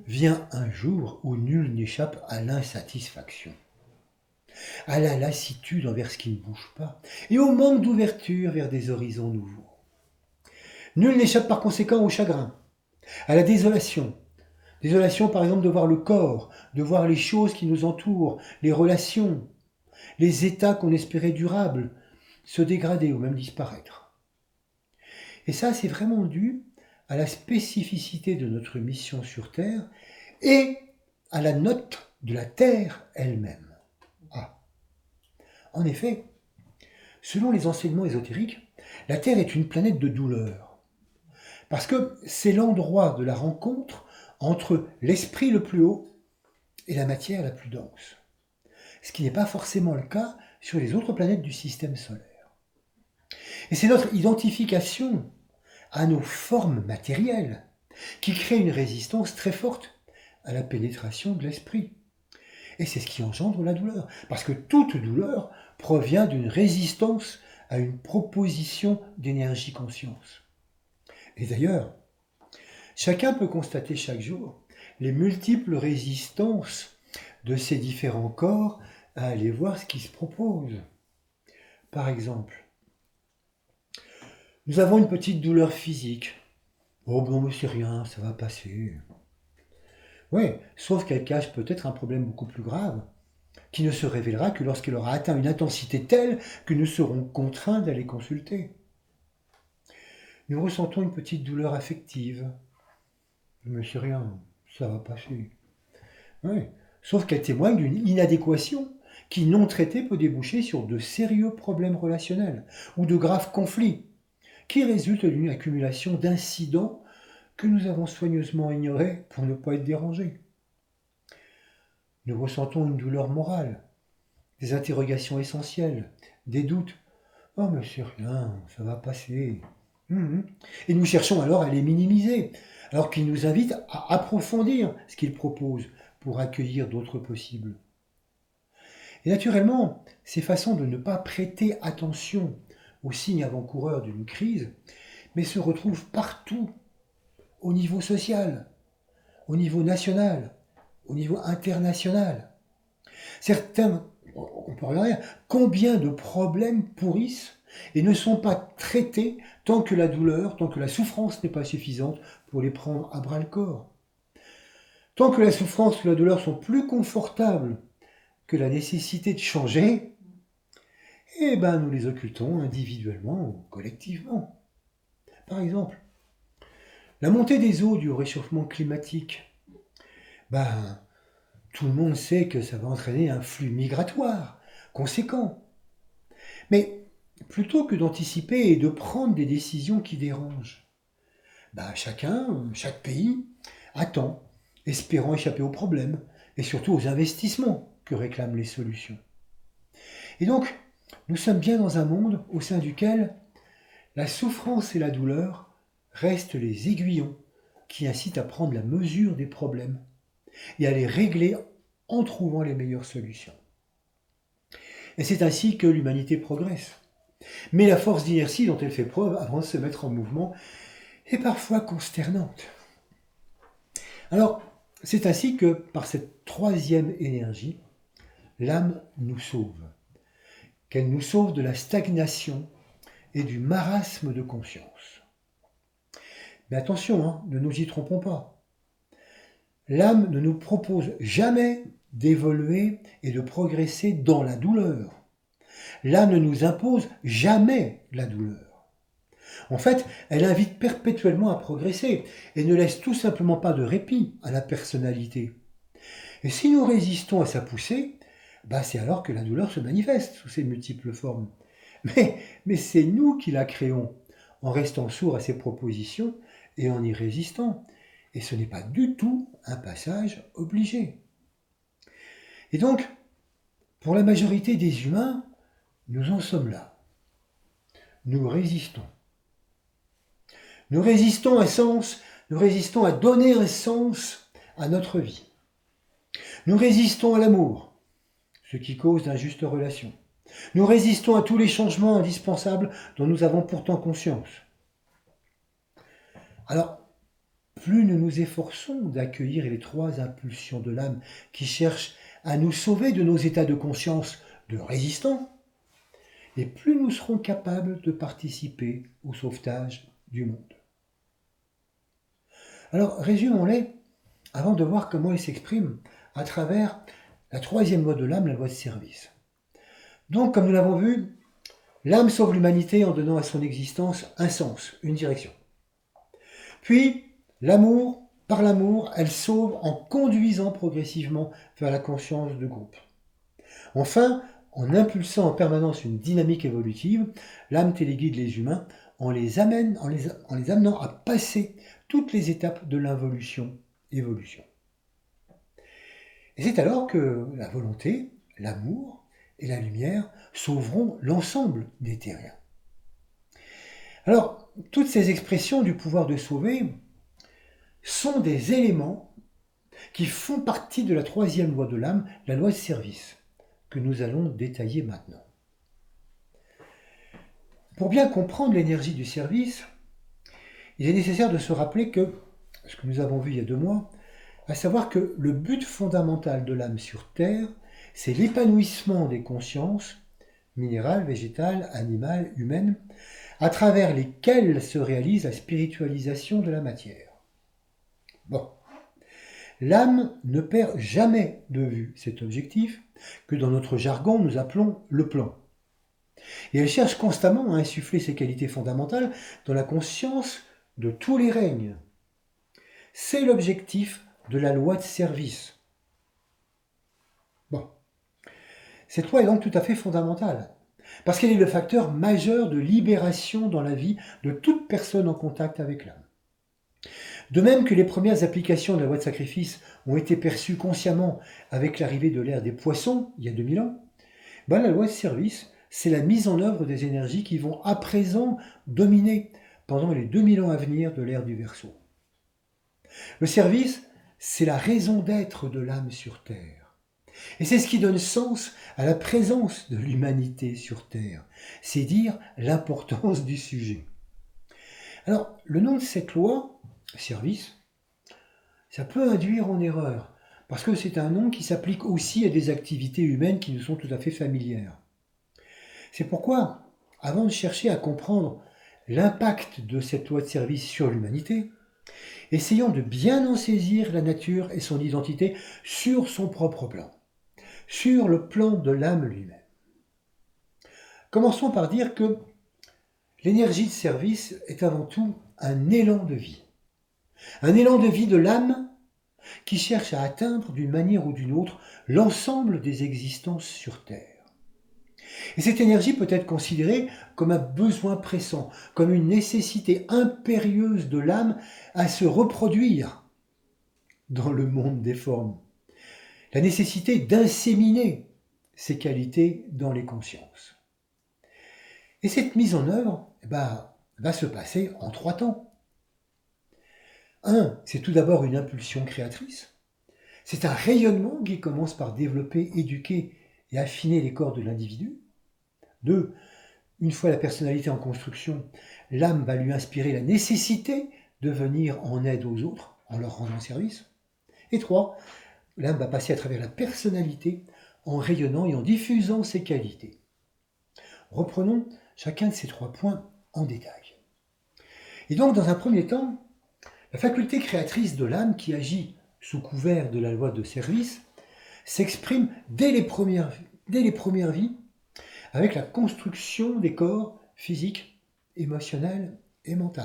vient un jour où nul n'échappe à l'insatisfaction, à la lassitude envers ce qui ne bouge pas, et au manque d'ouverture vers des horizons nouveaux. Nul n'échappe par conséquent au chagrin, à la désolation. Désolation par exemple de voir le corps, de voir les choses qui nous entourent, les relations, les états qu'on espérait durables, se dégrader ou même disparaître. Et ça, c'est vraiment dû à la spécificité de notre mission sur Terre et à la note de la Terre elle-même. En effet, selon les enseignements ésotériques, la Terre est une planète de douleur, parce que c'est l'endroit de la rencontre entre l'esprit le plus haut et la matière la plus dense, ce qui n'est pas forcément le cas sur les autres planètes du système solaire. Et c'est notre identification à nos formes matérielles qui crée une résistance très forte à la pénétration de l'esprit. Et c'est ce qui engendre la douleur, parce que toute douleur provient d'une résistance à une proposition d'énergie-conscience. Et d'ailleurs, chacun peut constater chaque jour les multiples résistances de ces différents corps à aller voir ce qui se propose. Par exemple, nous avons une petite douleur physique. Oh bon, mais c'est rien, ça va passer. Oui, sauf qu'elle cache peut-être un problème beaucoup plus grave, qui ne se révélera que lorsqu'elle aura atteint une intensité telle que nous serons contraints d'aller consulter. Nous ressentons une petite douleur affective. Mais c'est rien, ça va passer. Oui, sauf qu'elle témoigne d'une inadéquation qui, non traitée, peut déboucher sur de sérieux problèmes relationnels ou de graves conflits, qui résultent d'une accumulation d'incidents que nous avons soigneusement ignorés pour ne pas être dérangés. nous ressentons une douleur morale, des interrogations essentielles, des doutes. Oh mais c'est rien, ça va passer. Et nous cherchons alors à les minimiser, alors qu'ils nous invitent à approfondir ce qu'ils proposent pour accueillir d'autres possibles. Et naturellement, ces façons de ne pas prêter attention aux signes avant-coureurs d'une crise, mais se retrouvent partout, au niveau social, au niveau national, au niveau international. Certains, on peut regarder, combien de problèmes pourrissent et ne sont pas traités tant que la douleur, tant que la souffrance n'est pas suffisante pour les prendre à bras-le-corps. Tant que la souffrance ou la douleur sont plus confortables que la nécessité de changer, eh ben nous les occultons individuellement ou collectivement. Par exemple, la montée des eaux du réchauffement climatique, tout le monde sait que ça va entraîner un flux migratoire conséquent. Mais plutôt que d'anticiper et de prendre des décisions qui dérangent, chaque pays attend, espérant échapper aux problèmes et surtout aux investissements que réclament les solutions. Et donc, nous sommes bien dans un monde au sein duquel la souffrance et la douleur restent les aiguillons qui incitent à prendre la mesure des problèmes et à les régler en trouvant les meilleures solutions. Et c'est ainsi que l'humanité progresse. Mais la force d'inertie dont elle fait preuve avant de se mettre en mouvement est parfois consternante. Alors, c'est ainsi que, par cette troisième énergie, l'âme nous sauve. Qu'elle nous sauve de la stagnation et du marasme de conscience. Mais attention, ne nous y trompons pas. L'âme ne nous propose jamais d'évoluer et de progresser dans la douleur. L'âme ne nous impose jamais la douleur. En fait, elle invite perpétuellement à progresser et ne laisse tout simplement pas de répit à la personnalité. Et si nous résistons à sa poussée, c'est alors que la douleur se manifeste sous ses multiples formes. Mais c'est nous qui la créons, en restant sourds à ses propositions et en y résistant. Et ce n'est pas du tout un passage obligé. Et donc, pour la majorité des humains, nous en sommes là. Nous résistons. Nous résistons à donner un sens à notre vie. Nous résistons à l'amour, ce qui cause d'injustes relations. Nous résistons à tous les changements indispensables dont nous avons pourtant conscience. Alors, plus nous nous efforçons d'accueillir les trois impulsions de l'âme qui cherchent à nous sauver de nos états de conscience de résistants, et plus nous serons capables de participer au sauvetage du monde. Alors, résumons-les avant de voir comment ils s'expriment à travers la troisième loi de l'âme, la loi de service. Donc, comme nous l'avons vu, l'âme sauve l'humanité en donnant à son existence un sens, une direction. Puis, par l'amour, elle sauve en conduisant progressivement vers la conscience de groupe. Enfin, en impulsant en permanence une dynamique évolutive, l'âme téléguide les humains en les amenant à passer toutes les étapes de l'involution-évolution. Et c'est alors que la volonté, l'amour et la lumière sauveront l'ensemble des terriens. Alors, toutes ces expressions du pouvoir de sauver sont des éléments qui font partie de la troisième loi de l'âme, la loi de service, que nous allons détailler maintenant. Pour bien comprendre l'énergie du service, il est nécessaire de se rappeler que, ce que nous avons vu il y a 2 mois, à savoir que le but fondamental de l'âme sur Terre, c'est l'épanouissement des consciences, minérales, végétales, animales, humaines, à travers lesquelles se réalise la spiritualisation de la matière. Bon. L'âme ne perd jamais de vue cet objectif que dans notre jargon nous appelons le plan. Et elle cherche constamment à insuffler ses qualités fondamentales dans la conscience de tous les règnes. C'est l'objectif de la loi de service. Bon. Cette loi est donc tout à fait fondamentale, parce qu'elle est le facteur majeur de libération dans la vie de toute personne en contact avec l'âme. De même que les premières applications de la loi de sacrifice ont été perçues consciemment avec l'arrivée de l'ère des poissons, il y a 2000 ans, la loi de service, c'est la mise en œuvre des énergies qui vont à présent dominer pendant les 2000 ans à venir de l'ère du Verseau. Le service, c'est la raison d'être de l'âme sur Terre. Et c'est ce qui donne sens à la présence de l'humanité sur Terre. C'est dire l'importance du sujet. Alors, le nom de cette loi, service, ça peut induire en erreur, parce que c'est un nom qui s'applique aussi à des activités humaines qui nous sont tout à fait familières. C'est pourquoi, avant de chercher à comprendre l'impact de cette loi de service sur l'humanité, essayons de bien en saisir la nature et son identité sur son propre plan, sur le plan de l'âme lui-même. Commençons par dire que l'énergie de service est avant tout un élan de vie. Un élan de vie de l'âme qui cherche à atteindre d'une manière ou d'une autre l'ensemble des existences sur Terre. Et cette énergie peut être considérée comme un besoin pressant, comme une nécessité impérieuse de l'âme à se reproduire dans le monde des formes. La nécessité d'inséminer ses qualités dans les consciences. Et cette mise en œuvre va se passer en 3 temps. C'est tout d'abord une impulsion créatrice. C'est un rayonnement qui commence par développer, éduquer et affiner les corps de l'individu. 2, une fois la personnalité en construction, l'âme va lui inspirer la nécessité de venir en aide aux autres en leur rendant service. Et 3, l'âme va passer à travers la personnalité en rayonnant et en diffusant ses qualités. Reprenons chacun de ces 3 points en détail. Et donc, dans un premier temps, la faculté créatrice de l'âme qui agit sous couvert de la loi de service s'exprime dès les premières vies avec la construction des corps physiques, émotionnels et mentaux.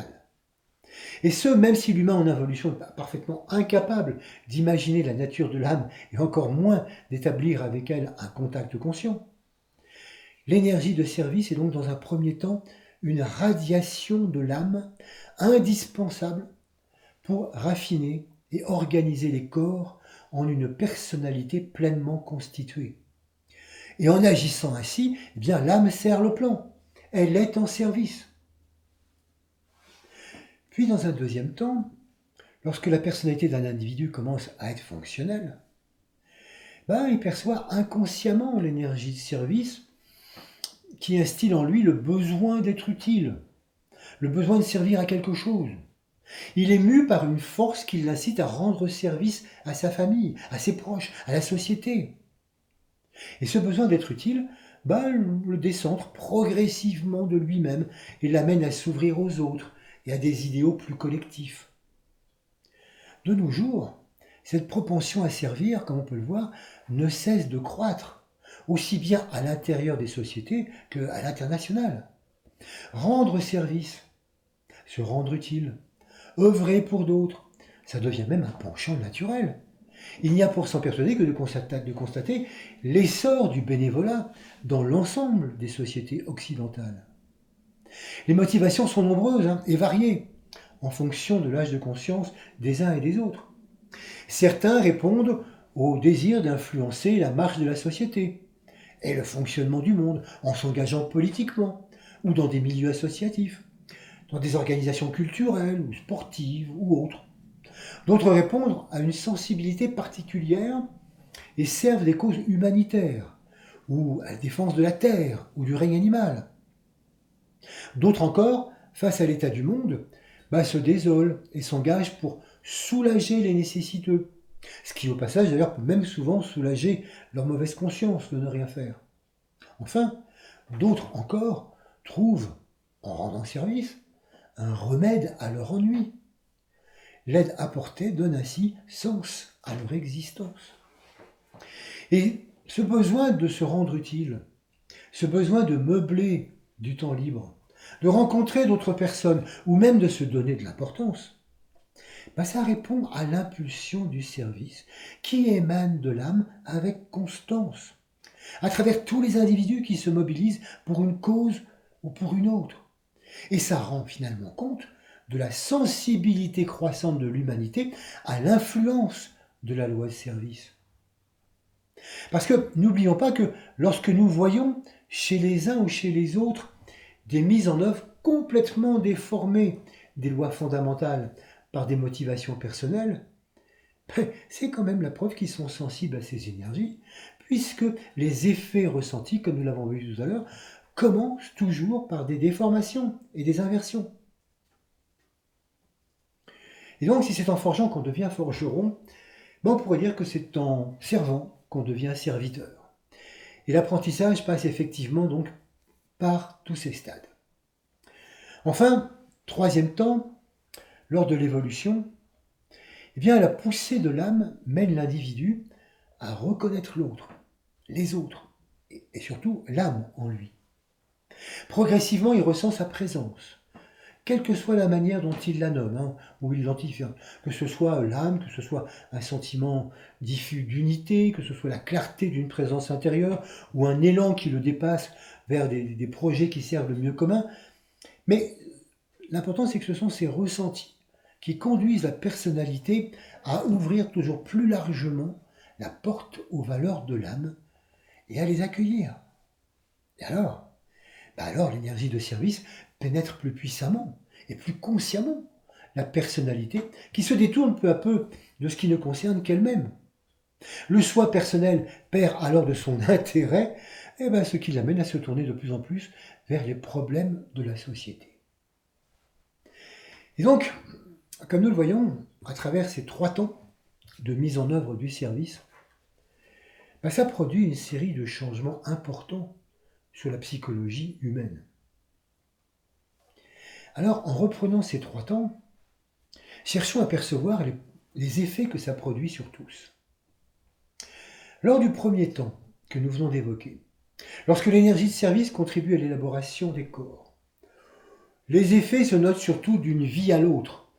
Et ce, même si l'humain en involution est parfaitement incapable d'imaginer la nature de l'âme et encore moins d'établir avec elle un contact conscient. L'énergie de service est donc dans un premier temps une radiation de l'âme indispensable pour raffiner et organiser les corps en une personnalité pleinement constituée. Et en agissant ainsi, l'âme sert le plan. Elle est en service. Puis dans un deuxième temps, lorsque la personnalité d'un individu commence à être fonctionnelle, il perçoit inconsciemment l'énergie de service qui instille en lui le besoin d'être utile, le besoin de servir à quelque chose. Il est mu par une force qui l'incite à rendre service à sa famille, à ses proches, à la société. Et ce besoin d'être utile, le décentre progressivement de lui-même et l'amène à s'ouvrir aux autres et à des idéaux plus collectifs. De nos jours, cette propension à servir, comme on peut le voir, ne cesse de croître, aussi bien à l'intérieur des sociétés qu'à l'international. Rendre service, se rendre utile, œuvrer pour d'autres, ça devient même un penchant naturel. Il n'y a pour s'en persuader que de constater l'essor du bénévolat dans l'ensemble des sociétés occidentales. Les motivations sont nombreuses et variées, en fonction de l'âge de conscience des uns et des autres. Certains répondent au désir d'influencer la marche de la société et le fonctionnement du monde en s'engageant politiquement ou dans des milieux associatifs, dans des organisations culturelles ou sportives ou autres. D'autres répondent à une sensibilité particulière et servent des causes humanitaires ou à la défense de la terre ou du règne animal. D'autres encore, face à l'état du monde, se désolent et s'engagent pour soulager les nécessiteux. Ce qui, au passage, d'ailleurs, peut même souvent soulager leur mauvaise conscience de ne rien faire. Enfin, d'autres encore trouvent, en rendant service, un remède à leur ennui. L'aide apportée donne ainsi sens à leur existence. Et ce besoin de se rendre utile, ce besoin de meubler du temps libre, de rencontrer d'autres personnes ou même de se donner de l'importance, ça répond à l'impulsion du service qui émane de l'âme avec constance, à travers tous les individus qui se mobilisent pour une cause ou pour une autre. Et ça rend finalement compte de la sensibilité croissante de l'humanité à l'influence de la loi de service. Parce que n'oublions pas que lorsque nous voyons chez les uns ou chez les autres des mises en œuvre complètement déformées des lois fondamentales par des motivations personnelles, c'est quand même la preuve qu'ils sont sensibles à ces énergies, puisque les effets ressentis, comme nous l'avons vu tout à l'heure, commencent toujours par des déformations et des inversions. Et donc, si c'est en forgeant qu'on devient forgeron, on pourrait dire que c'est en servant qu'on devient serviteur. Et l'apprentissage passe effectivement donc par tous ces stades. Enfin, troisième temps, lors de l'évolution, eh bien, la poussée de l'âme mène l'individu à reconnaître l'autre, les autres, et surtout l'âme en lui. Progressivement, il ressent sa présence, quelle que soit la manière dont il la nomme, ou il l'identifie, que ce soit l'âme, que ce soit un sentiment diffus d'unité, que ce soit la clarté d'une présence intérieure, ou un élan qui le dépasse vers des projets qui servent le mieux commun. Mais l'important, c'est que ce sont ces ressentis qui conduisent la personnalité à ouvrir toujours plus largement la porte aux valeurs de l'âme et à les accueillir. Et alors l'énergie de service pénètre plus puissamment et plus consciemment la personnalité qui se détourne peu à peu de ce qui ne concerne qu'elle-même. Le soi personnel perd alors de son intérêt, ce qui l'amène à se tourner de plus en plus vers les problèmes de la société. Et donc, comme nous le voyons, à travers ces 3 temps de mise en œuvre du service, ça produit une série de changements importants sur la psychologie humaine. Alors, en reprenant ces 3 temps, cherchons à percevoir les effets que ça produit sur tous. Lors du premier temps que nous venons d'évoquer, lorsque l'énergie de service contribue à l'élaboration des corps, les effets se notent surtout d'une vie à l'autre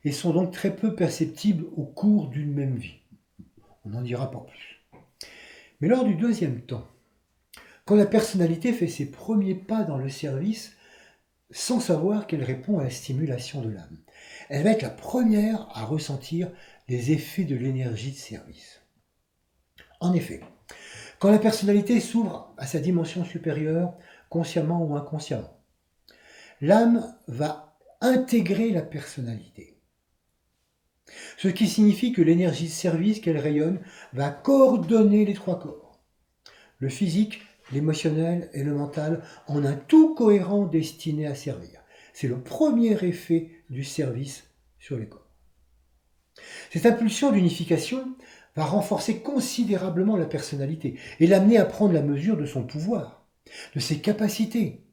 et sont donc très peu perceptibles au cours d'une même vie. On n'en dira pas plus. Mais lors du deuxième temps, quand la personnalité fait ses premiers pas dans le service sans savoir qu'elle répond à la stimulation de l'âme, elle va être la première à ressentir les effets de l'énergie de service. En effet, quand la personnalité s'ouvre à sa dimension supérieure, consciemment ou inconsciemment, l'âme va intégrer la personnalité. Ce qui signifie que l'énergie de service qu'elle rayonne va coordonner les 3 corps. Le physique, l'émotionnel et le mental en un tout cohérent destiné à servir. C'est le premier effet du service sur les corps. Cette impulsion d'unification va renforcer considérablement la personnalité et l'amener à prendre la mesure de son pouvoir, de ses capacités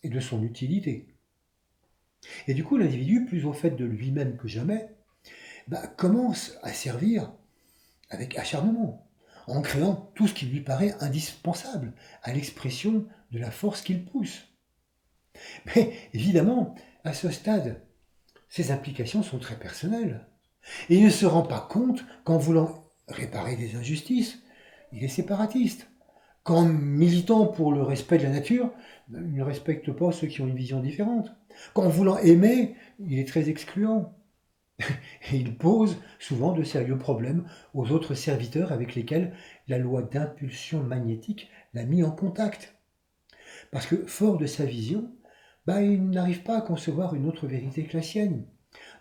et de son utilité. Et du coup, l'individu, plus au fait de lui-même que jamais, commence à servir avec acharnement, en créant tout ce qui lui paraît indispensable à l'expression de la force qu'il pousse. Mais évidemment, à ce stade, ces implications sont très personnelles. Et il ne se rend pas compte qu'en voulant réparer des injustices, il est séparatiste. Qu'en militant pour le respect de la nature, il ne respecte pas ceux qui ont une vision différente. Qu'en voulant aimer, il est très excluant. Et il pose souvent de sérieux problèmes aux autres serviteurs avec lesquels la loi d'impulsion magnétique l'a mis en contact. Parce que, fort de sa vision, il n'arrive pas à concevoir une autre vérité que la sienne.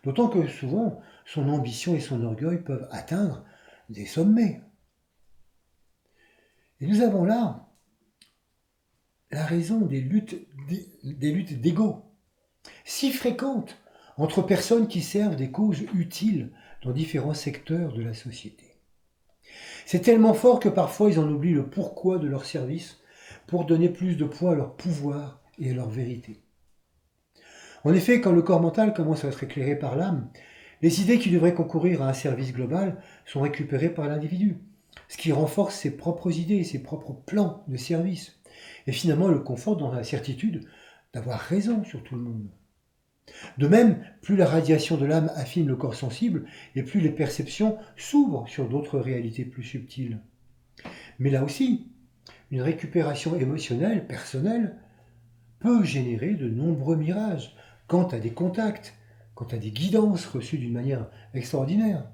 D'autant que souvent, son ambition et son orgueil peuvent atteindre des sommets. Et nous avons là la raison des luttes d'ego, si fréquentes entre personnes qui servent des causes utiles dans différents secteurs de la société. C'est tellement fort que parfois ils en oublient le pourquoi de leur service pour donner plus de poids à leur pouvoir et à leur vérité. En effet, quand le corps mental commence à être éclairé par l'âme, les idées qui devraient concourir à un service global sont récupérées par l'individu, ce qui renforce ses propres idées et ses propres plans de service, et finalement le conforte dans la certitude d'avoir raison sur tout le monde. De même, plus la radiation de l'âme affine le corps sensible, et plus les perceptions s'ouvrent sur d'autres réalités plus subtiles. Mais là aussi, une récupération émotionnelle, personnelle, peut générer de nombreux mirages quant à des contacts, quant à des guidances reçues d'une manière extraordinaire.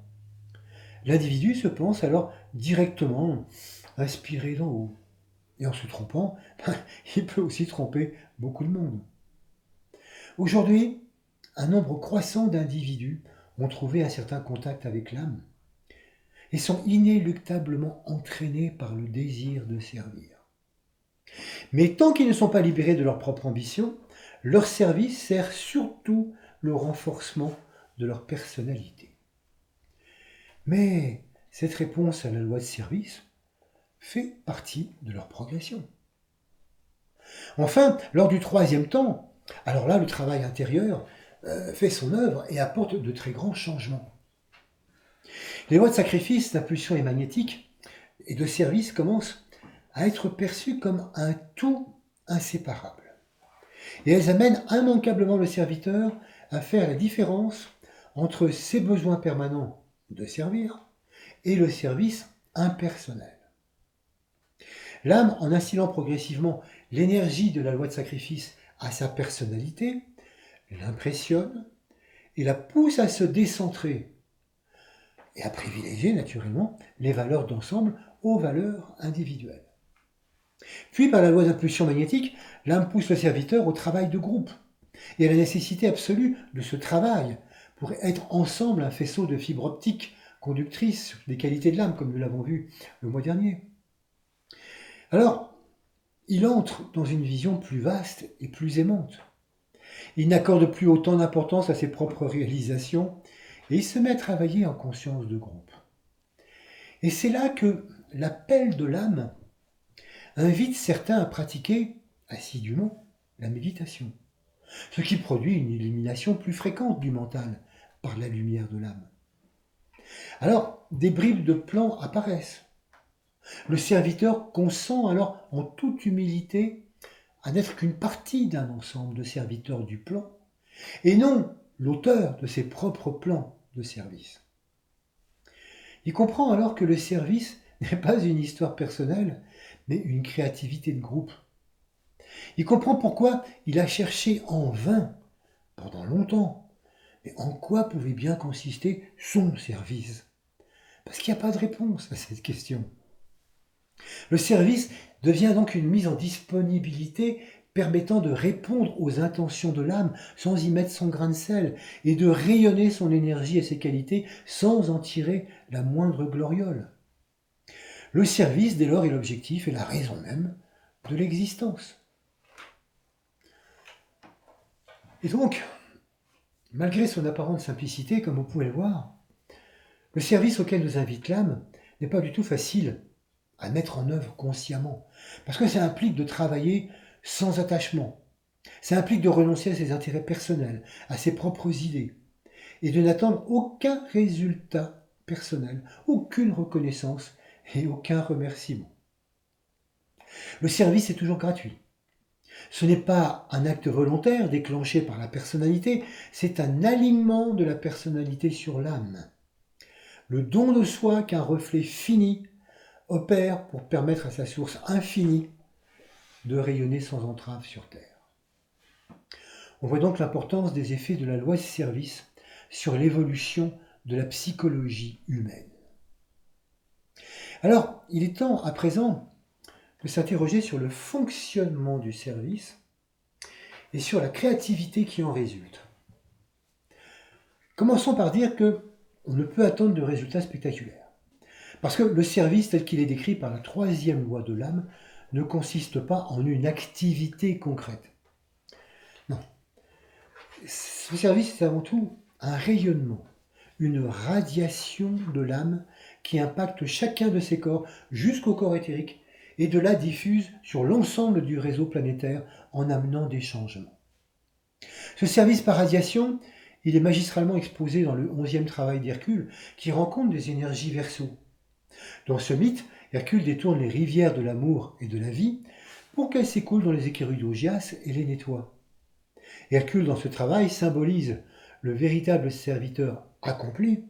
L'individu se pense alors directement inspiré d'en haut. Et en se trompant, il peut aussi tromper beaucoup de monde. Aujourd'hui, un nombre croissant d'individus ont trouvé un certain contact avec l'âme et sont inéluctablement entraînés par le désir de servir. Mais tant qu'ils ne sont pas libérés de leur propre ambition, leur service sert surtout le renforcement de leur personnalité. Mais cette réponse à la loi de service fait partie de leur progression. Enfin, lors du troisième temps, alors là, le travail intérieur fait son œuvre et apporte de très grands changements. Les lois de sacrifice, d'impulsion et magnétique et de service commencent à être perçues comme un tout inséparable. Et elles amènent immanquablement le serviteur à faire la différence entre ses besoins permanents de servir et le service impersonnel. L'âme, en instillant progressivement l'énergie de la loi de sacrifice à sa personnalité, l'impressionne et la pousse à se décentrer et à privilégier naturellement les valeurs d'ensemble aux valeurs individuelles. Puis, par la loi d'impulsion magnétique, l'âme pousse le serviteur au travail de groupe et à la nécessité absolue de ce travail pour être ensemble un faisceau de fibres optiques conductrices des qualités de l'âme, comme nous l'avons vu le mois dernier. Alors, il entre dans une vision plus vaste et plus aimante. Il n'accorde plus autant d'importance à ses propres réalisations et il se met à travailler en conscience de groupe. Et c'est là que l'appel de l'âme invite certains à pratiquer assidûment la méditation, ce qui produit une illumination plus fréquente du mental par la lumière de l'âme. Alors, des bribes de plans apparaissent. Le serviteur consent alors en toute humilité à n'être qu'une partie d'un ensemble de serviteurs du plan, et non l'auteur de ses propres plans de service. Il comprend alors que le service n'est pas une histoire personnelle, mais une créativité de groupe. Il comprend pourquoi il a cherché en vain, pendant longtemps, mais en quoi pouvait bien consister son service. Parce qu'il n'y a pas de réponse à cette question. Le service devient donc une mise en disponibilité permettant de répondre aux intentions de l'âme sans y mettre son grain de sel et de rayonner son énergie et ses qualités sans en tirer la moindre gloriole. Le service, dès lors, est l'objectif et la raison même de l'existence. Et donc, malgré son apparente simplicité, comme vous pouvez le voir, le service auquel nous invite l'âme n'est pas du tout facile à mettre en œuvre consciemment, parce que ça implique de travailler sans attachement, ça implique de renoncer à ses intérêts personnels, à ses propres idées, et de n'attendre aucun résultat personnel, aucune reconnaissance et aucun remerciement. Le service est toujours gratuit. Ce n'est pas un acte volontaire déclenché par la personnalité, c'est un alignement de la personnalité sur l'âme. Le don de soi qu'un reflet fini opère pour permettre à sa source infinie de rayonner sans entrave sur Terre. On voit donc l'importance des effets de la loi de service sur l'évolution de la psychologie humaine. Alors, il est temps à présent de s'interroger sur le fonctionnement du service et sur la créativité qui en résulte. Commençons par dire qu'on ne peut attendre de résultats spectaculaires. Parce que le service tel qu'il est décrit par la troisième loi de l'âme ne consiste pas en une activité concrète. Non. Ce service, c'est avant tout un rayonnement, une radiation de l'âme qui impacte chacun de ses corps jusqu'au corps éthérique et de là diffuse sur l'ensemble du réseau planétaire en amenant des changements. Ce service par radiation, il est magistralement exposé dans le 11e travail d'Hercule qui rencontre des énergies Verseau. Dans ce mythe, Hercule détourne les rivières de l'amour et de la vie pour qu'elles s'écoulent dans les écuries d'Augias et les nettoient. Hercule, dans ce travail, symbolise le véritable serviteur accompli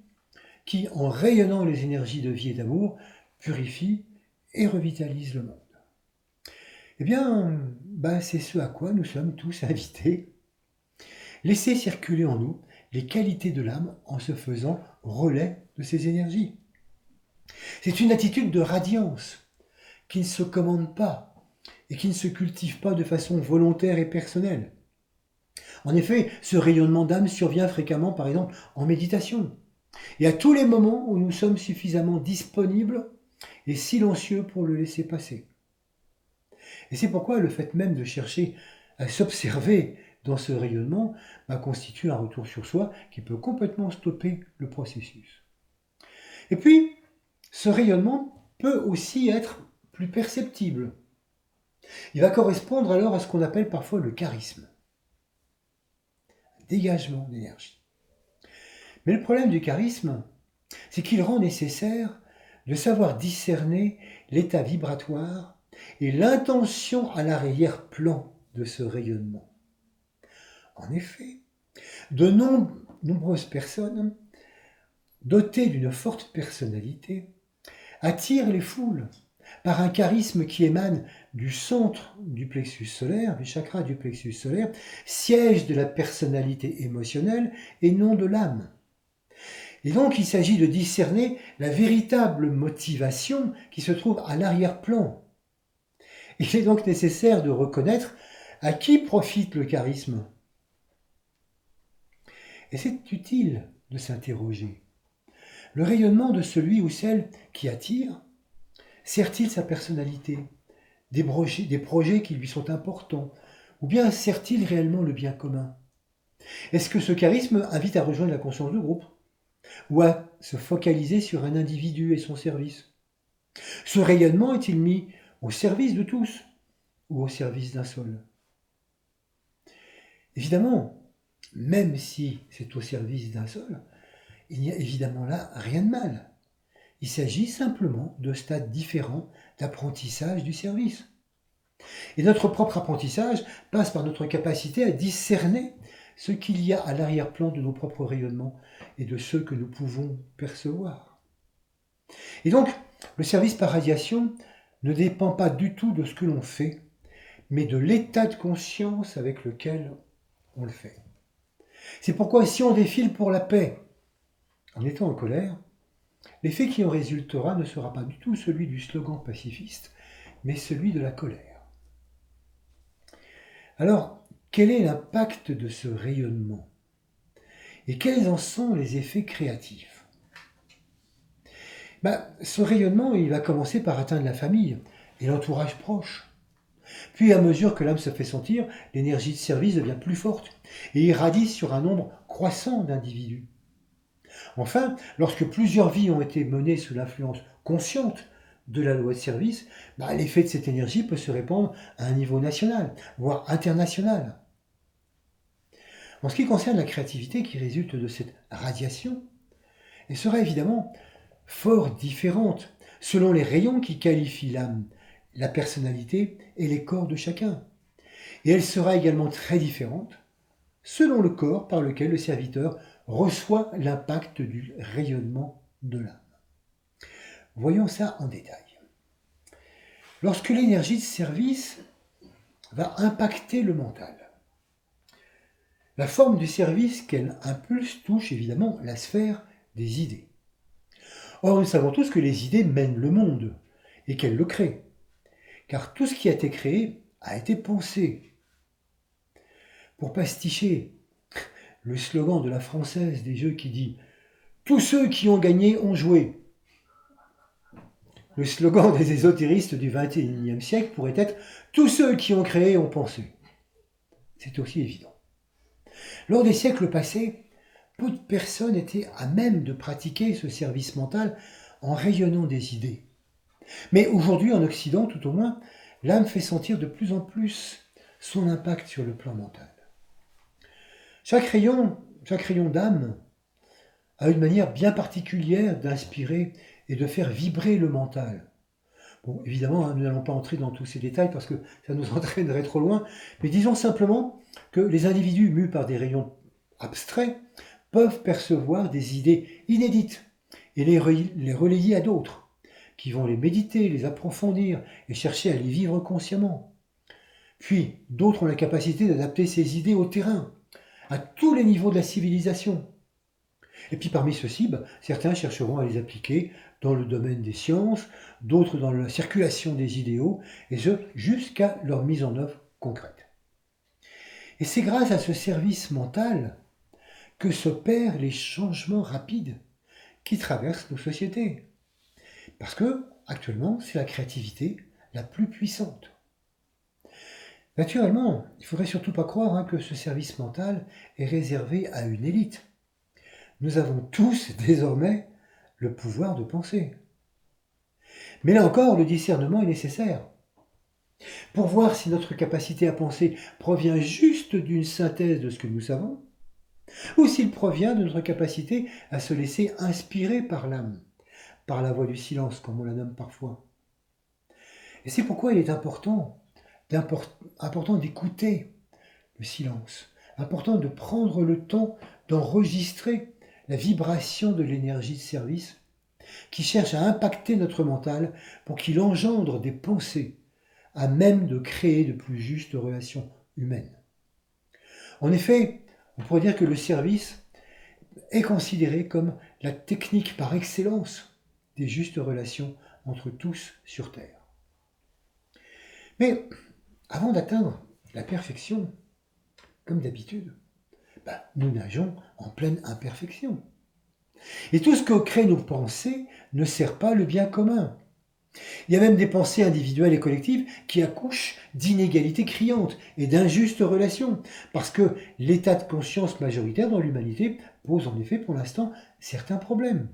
qui, en rayonnant les énergies de vie et d'amour, purifie et revitalise le monde. Eh bien, c'est ce à quoi nous sommes tous invités. Laissez circuler en nous les qualités de l'âme en se faisant relais de ses énergies. C'est une attitude de radiance qui ne se commande pas et qui ne se cultive pas de façon volontaire et personnelle. En effet, ce rayonnement d'âme survient fréquemment, par exemple, en méditation, et à tous les moments où nous sommes suffisamment disponibles et silencieux pour le laisser passer. Et c'est pourquoi le fait même de chercher à s'observer dans ce rayonnement constitue un retour sur soi qui peut complètement stopper le processus. Et puis, ce rayonnement peut aussi être plus perceptible. Il va correspondre alors à ce qu'on appelle parfois le charisme, un dégagement d'énergie. Mais le problème du charisme, c'est qu'il rend nécessaire de savoir discerner l'état vibratoire et l'intention à l'arrière-plan de ce rayonnement. En effet, de nombreuses personnes dotées d'une forte personnalité attirent les foules par un charisme qui émane du centre du plexus solaire, du chakra du plexus solaire, siège de la personnalité émotionnelle et non de l'âme. Et donc il s'agit de discerner la véritable motivation qui se trouve à l'arrière-plan. Il est donc nécessaire de reconnaître à qui profite le charisme. Et c'est utile de s'interroger. Le rayonnement de celui ou celle qui attire sert-il sa personnalité, des projets qui lui sont importants, ou bien sert-il réellement le bien commun? Est-ce que ce charisme invite à rejoindre la conscience de groupe, ou à se focaliser sur un individu et son service? Ce rayonnement est-il mis au service de tous, ou au service d'un seul? Évidemment, même si c'est au service d'un seul, il n'y a évidemment là rien de mal. Il s'agit simplement de stades différents d'apprentissage du service. Et notre propre apprentissage passe par notre capacité à discerner ce qu'il y a à l'arrière-plan de nos propres rayonnements et de ceux que nous pouvons percevoir. Et donc, le service par radiation ne dépend pas du tout de ce que l'on fait, mais de l'état de conscience avec lequel on le fait. C'est pourquoi si on défile pour la paix, en étant en colère, l'effet qui en résultera ne sera pas du tout celui du slogan pacifiste, mais celui de la colère. Alors, quel est l'impact de ce rayonnement? Et quels en sont les effets créatifs? Ce rayonnement, il va commencer par atteindre la famille et l'entourage proche. Puis, à mesure que l'âme se fait sentir, l'énergie de service devient plus forte et irradie sur un nombre croissant d'individus. Enfin, lorsque plusieurs vies ont été menées sous l'influence consciente de la loi de service, l'effet de cette énergie peut se répandre à un niveau national, voire international. En ce qui concerne la créativité qui résulte de cette radiation, elle sera évidemment fort différente selon les rayons qui qualifient l'âme, la personnalité et les corps de chacun. Et elle sera également très différente selon le corps par lequel le serviteur reçoit l'impact du rayonnement de l'âme. Voyons ça en détail. Lorsque l'énergie de service va impacter le mental, la forme du service qu'elle impulse touche évidemment la sphère des idées. Or, nous savons tous que les idées mènent le monde et qu'elles le créent, car tout ce qui a été créé a été pensé. Pour pasticher le slogan de la Française des Jeux qui dit « Tous ceux qui ont gagné ont joué », le slogan des ésotéristes du XXIe siècle pourrait être « Tous ceux qui ont créé ont pensé ». C'est aussi évident. Lors des siècles passés, peu de personnes étaient à même de pratiquer ce service mental en rayonnant des idées. Mais aujourd'hui, en Occident tout au moins, l'âme fait sentir de plus en plus son impact sur le plan mental. Chaque rayon d'âme a une manière bien particulière d'inspirer et de faire vibrer le mental. Bon, évidemment, nous n'allons pas entrer dans tous ces détails parce que ça nous entraînerait trop loin, mais disons simplement que les individus mus par des rayons abstraits peuvent percevoir des idées inédites et les relayer à d'autres, qui vont les méditer, les approfondir et chercher à les vivre consciemment. Puis, d'autres ont la capacité d'adapter ces idées au terrain, à tous les niveaux de la civilisation. Et puis parmi ceux-ci, certains chercheront à les appliquer dans le domaine des sciences, d'autres dans la circulation des idéaux, et ce, jusqu'à leur mise en œuvre concrète. Et c'est grâce à ce service mental que s'opèrent les changements rapides qui traversent nos sociétés. Parce que, actuellement, c'est la créativité la plus puissante. Naturellement, il ne faudrait surtout pas croire que ce service mental est réservé à une élite. Nous avons tous désormais le pouvoir de penser. Mais là encore, le discernement est nécessaire. Pour voir si notre capacité à penser provient juste d'une synthèse de ce que nous savons, ou s'il provient de notre capacité à se laisser inspirer par l'âme, par la voix du silence, comme on la nomme parfois. Et c'est pourquoi il est important d'écouter le silence, important de prendre le temps d'enregistrer la vibration de l'énergie de service qui cherche à impacter notre mental pour qu'il engendre des pensées à même de créer de plus justes relations humaines. En effet, on pourrait dire que le service est considéré comme la technique par excellence des justes relations entre tous sur Terre. Mais avant d'atteindre la perfection, comme d'habitude, nous nageons en pleine imperfection. Et tout ce que créent nos pensées ne sert pas le bien commun. Il y a même des pensées individuelles et collectives qui accouchent d'inégalités criantes et d'injustes relations, parce que l'état de conscience majoritaire dans l'humanité pose en effet pour l'instant certains problèmes.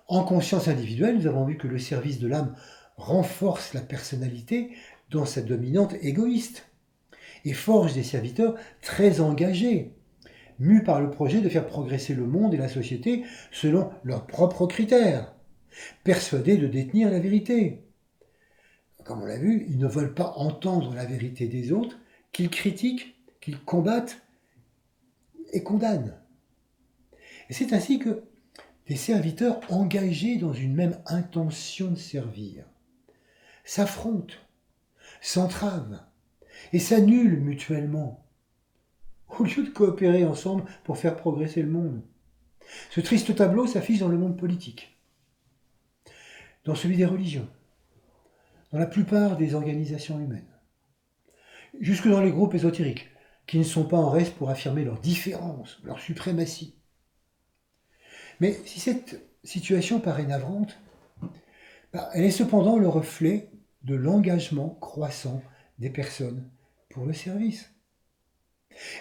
En conscience individuelle, nous avons vu que le service de l'âme renforce la personnalité dans sa dominante égoïste et forge des serviteurs très engagés, mus par le projet de faire progresser le monde et la société selon leurs propres critères, persuadés de détenir la vérité. Comme on l'a vu, ils ne veulent pas entendre la vérité des autres, qu'ils critiquent, qu'ils combattent et condamnent. Et c'est ainsi que des serviteurs engagés dans une même intention de servir s'affrontent, s'entravent et s'annulent mutuellement, au lieu de coopérer ensemble pour faire progresser le monde. Ce triste tableau s'affiche dans le monde politique, dans celui des religions, dans la plupart des organisations humaines, jusque dans les groupes ésotériques, qui ne sont pas en reste pour affirmer leur différence, leur suprématie. Mais si cette situation paraît navrante, elle est cependant le reflet de l'engagement croissant des personnes pour le service.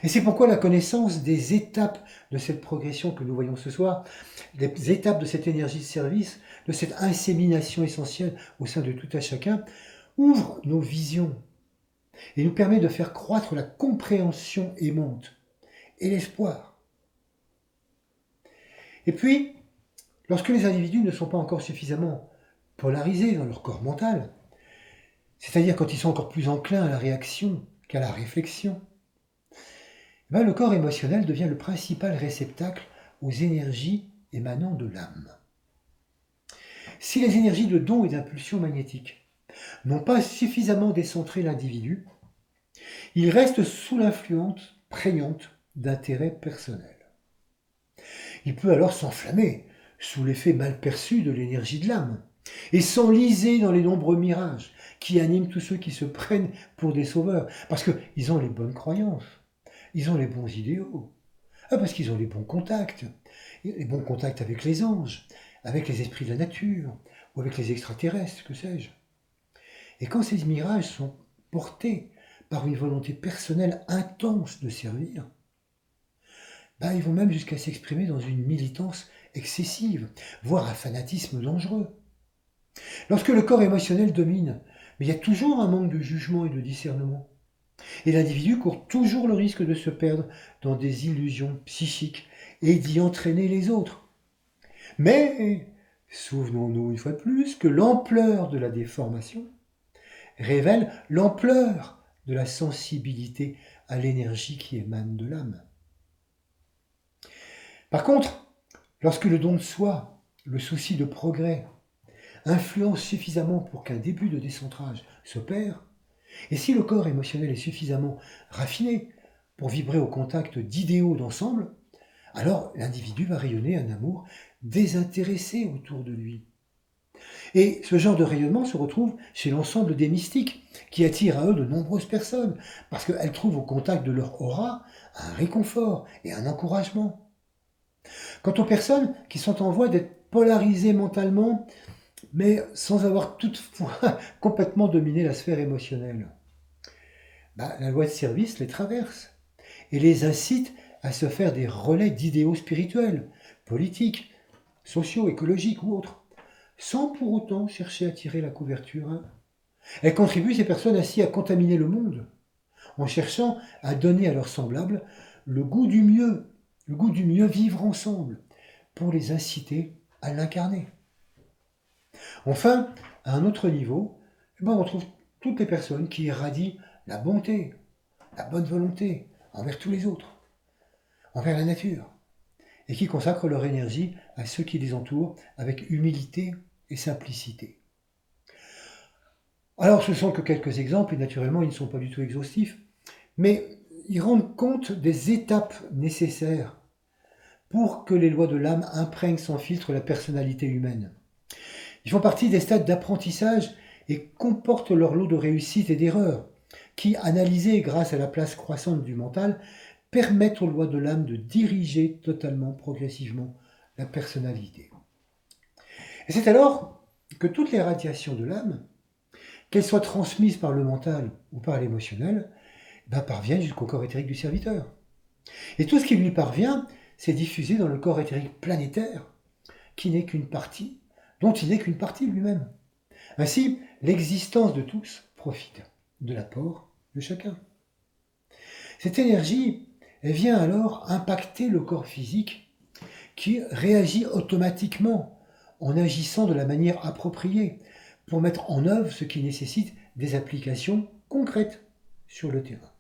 Et c'est pourquoi la connaissance des étapes de cette progression que nous voyons ce soir, des étapes de cette énergie de service, de cette insémination essentielle au sein de tout un chacun, ouvre nos visions et nous permet de faire croître la compréhension aimante et l'espoir. Et puis, lorsque les individus ne sont pas encore suffisamment polarisés dans leur corps mental, c'est-à-dire quand ils sont encore plus enclins à la réaction qu'à la réflexion, le corps émotionnel devient le principal réceptacle aux énergies émanant de l'âme. Si les énergies de don et d'impulsion magnétique n'ont pas suffisamment décentré l'individu, il reste sous l'influence prégnante d'intérêts personnels. Il peut alors s'enflammer sous l'effet mal perçu de l'énergie de l'âme et s'enliser dans les nombreux mirages qui animent tous ceux qui se prennent pour des sauveurs, parce qu'ils ont les bonnes croyances, ils ont les bons idéaux, parce qu'ils ont les bons contacts avec les anges, avec les esprits de la nature, ou avec les extraterrestres, que sais-je. Et quand ces mirages sont portés par une volonté personnelle intense de servir, ils vont même jusqu'à s'exprimer dans une militance excessive, voire un fanatisme dangereux. Lorsque le corps émotionnel domine, il y a toujours un manque de jugement et de discernement. Et l'individu court toujours le risque de se perdre dans des illusions psychiques et d'y entraîner les autres. Mais souvenons-nous une fois de plus que l'ampleur de la déformation révèle l'ampleur de la sensibilité à l'énergie qui émane de l'âme. Par contre, lorsque le don de soi, le souci de progrès, influence suffisamment pour qu'un début de décentrage s'opère, et si le corps émotionnel est suffisamment raffiné pour vibrer au contact d'idéaux d'ensemble, alors l'individu va rayonner un amour désintéressé autour de lui. Et ce genre de rayonnement se retrouve chez l'ensemble des mystiques, qui attirent à eux de nombreuses personnes, parce qu'elles trouvent au contact de leur aura un réconfort et un encouragement. Quant aux personnes qui sont en voie d'être polarisées mentalement, mais sans avoir toutefois complètement dominé la sphère émotionnelle, la loi de service les traverse et les incite à se faire des relais d'idéaux spirituels, politiques, sociaux, écologiques ou autres, sans pour autant chercher à tirer la couverture. Elle contribue, ces personnes, ainsi à contaminer le monde, en cherchant à donner à leurs semblables le goût du mieux vivre ensemble, pour les inciter à l'incarner. Enfin, à un autre niveau, on trouve toutes les personnes qui irradient la bonté, la bonne volonté envers tous les autres, envers la nature, et qui consacrent leur énergie à ceux qui les entourent avec humilité et simplicité. Alors, ce ne sont que quelques exemples, et naturellement, ils ne sont pas du tout exhaustifs, mais ils rendent compte des étapes nécessaires pour que les lois de l'âme imprègnent sans filtre la personnalité humaine. Ils font partie des stades d'apprentissage et comportent leur lot de réussites et d'erreurs, qui, analysées grâce à la place croissante du mental, permettent aux lois de l'âme de diriger totalement, progressivement, la personnalité. Et c'est alors que toutes les radiations de l'âme, qu'elles soient transmises par le mental ou par l'émotionnel, parviennent jusqu'au corps éthérique du serviteur. Et tout ce qui lui parvient, c'est diffusé dans le corps éthérique planétaire, qui n'est qu'une partie, dont il n'est qu'une partie lui-même. Ainsi, l'existence de tous profite de l'apport de chacun. Cette énergie, elle vient alors impacter le corps physique qui réagit automatiquement en agissant de la manière appropriée pour mettre en œuvre ce qui nécessite des applications concrètes sur le terrain.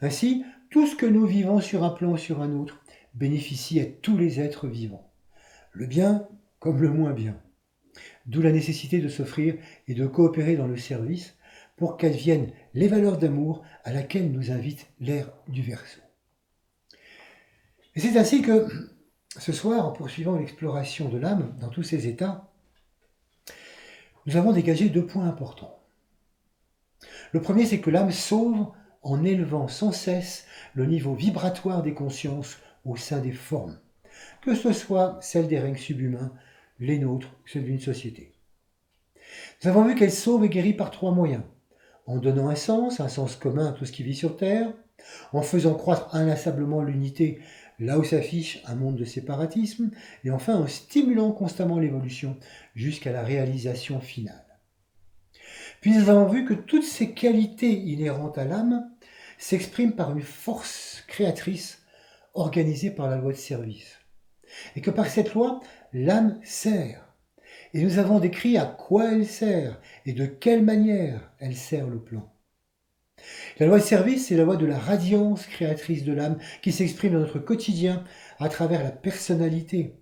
Ainsi, tout ce que nous vivons sur un plan ou sur un autre bénéficie à tous les êtres vivants, le bien comme le moins bien. D'où la nécessité de s'offrir et de coopérer dans le service pour qu'adviennent les valeurs d'amour à laquelle nous invite l'ère du Verseau. Et c'est ainsi que, ce soir, en poursuivant l'exploration de l'âme dans tous ses états, nous avons dégagé 2 points importants. Le premier, c'est que l'âme sauve en élevant sans cesse le niveau vibratoire des consciences au sein des formes, que ce soit celles des règnes subhumains, les nôtres, celles d'une société. Nous avons vu qu'elle sauve et guérit par 3 moyens: en donnant un sens commun à tout ce qui vit sur Terre, en faisant croître inlassablement l'unité là où s'affiche un monde de séparatisme, et enfin en stimulant constamment l'évolution jusqu'à la réalisation finale. Puis nous avons vu que toutes ces qualités inhérentes à l'âme s'expriment par une force créatrice organisée par la loi de service, et que par cette loi, l'âme sert. Et nous avons décrit à quoi elle sert et de quelle manière elle sert le plan. La loi de service, c'est la loi de la radiance créatrice de l'âme qui s'exprime dans notre quotidien à travers la personnalité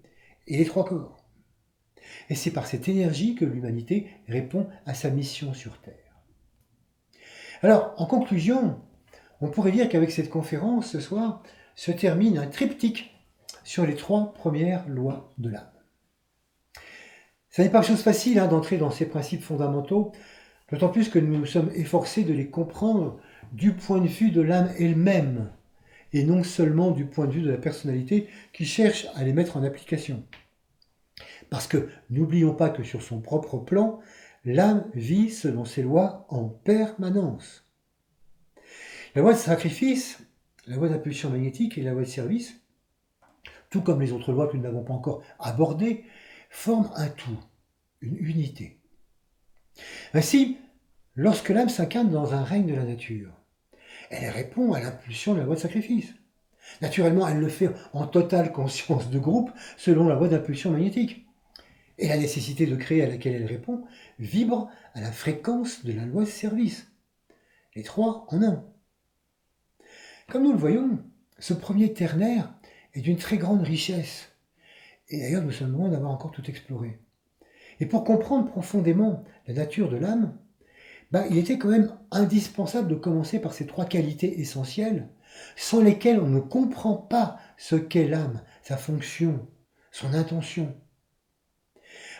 et les 3 corps. Et c'est par cette énergie que l'humanité répond à sa mission sur Terre. Alors, en conclusion, on pourrait dire qu'avec cette conférence, ce soir, se termine un triptyque sur les 3 premières lois de l'âme. Ce n'est pas chose facile d'entrer dans ces principes fondamentaux, d'autant plus que nous nous sommes efforcés de les comprendre du point de vue de l'âme elle-même, et non seulement du point de vue de la personnalité qui cherche à les mettre en application. Parce que n'oublions pas que sur son propre plan, l'âme vit selon ses lois en permanence. La loi de sacrifice, la loi d'impulsion magnétique et la loi de service, tout comme les autres lois que nous n'avons pas encore abordées, forment un tout, une unité. Ainsi, lorsque l'âme s'incarne dans un règne de la nature, elle répond à l'impulsion de la loi de sacrifice. Naturellement, elle le fait en totale conscience de groupe selon la loi d'impulsion magnétique. Et la nécessité de créer à laquelle elle répond vibre à la fréquence de la loi de service. Les 3 en 1. Comme nous le voyons, ce premier ternaire est d'une très grande richesse. Et d'ailleurs, nous sommes loin d'avoir encore tout exploré. Et pour comprendre profondément la nature de l'âme, il était quand même indispensable de commencer par ces trois qualités essentielles, sans lesquelles on ne comprend pas ce qu'est l'âme, sa fonction, son intention.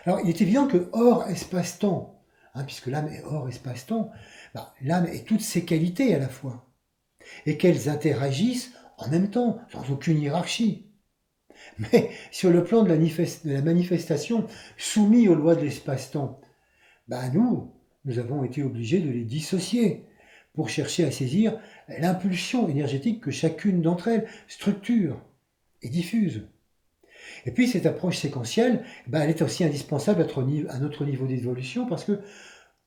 Alors, il est évident que hors espace-temps, puisque l'âme est hors espace-temps, l'âme est toutes ses qualités à la fois, et qu'elles interagissent en même temps, sans aucune hiérarchie. Mais sur le plan de la manifestation soumis aux lois de l'espace-temps, nous avons été obligés de les dissocier pour chercher à saisir l'impulsion énergétique que chacune d'entre elles structure et diffuse. Et puis cette approche séquentielle, elle est aussi indispensable à notre niveau d'évolution parce que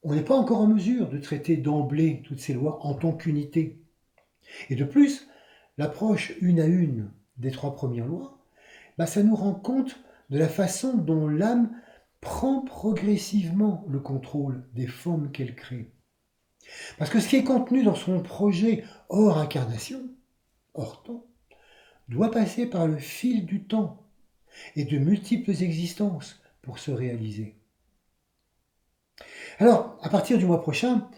on n'est pas encore en mesure de traiter d'emblée toutes ces lois en tant qu'unité. Et de plus, l'approche une à une des trois premières lois, ça nous rend compte de la façon dont l'âme prend progressivement le contrôle des formes qu'elle crée. Parce que ce qui est contenu dans son projet hors incarnation, hors temps, doit passer par le fil du temps et de multiples existences pour se réaliser. Alors, à partir du mois prochain,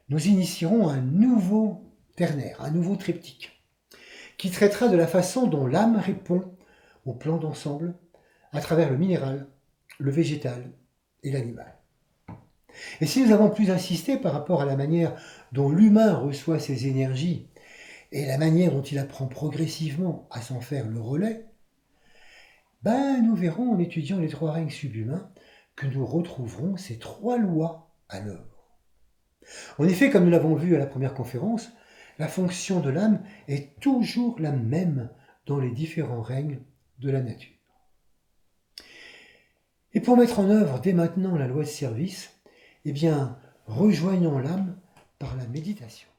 nous initierons un nouveau ternaire, un nouveau triptyque, qui traitera de la façon dont l'âme répond au plan d'ensemble à travers le minéral, le végétal et l'animal. Et si nous avons plus insisté par rapport à la manière dont l'humain reçoit ses énergies et la manière dont il apprend progressivement à s'en faire le relais, nous verrons en étudiant les trois règnes subhumains que nous retrouverons ces trois lois à l'œuvre. En effet, comme nous l'avons vu à la première conférence, la fonction de l'âme est toujours la même dans les différents règnes de la nature. Et pour mettre en œuvre dès maintenant la loi de service, rejoignons l'âme par la méditation.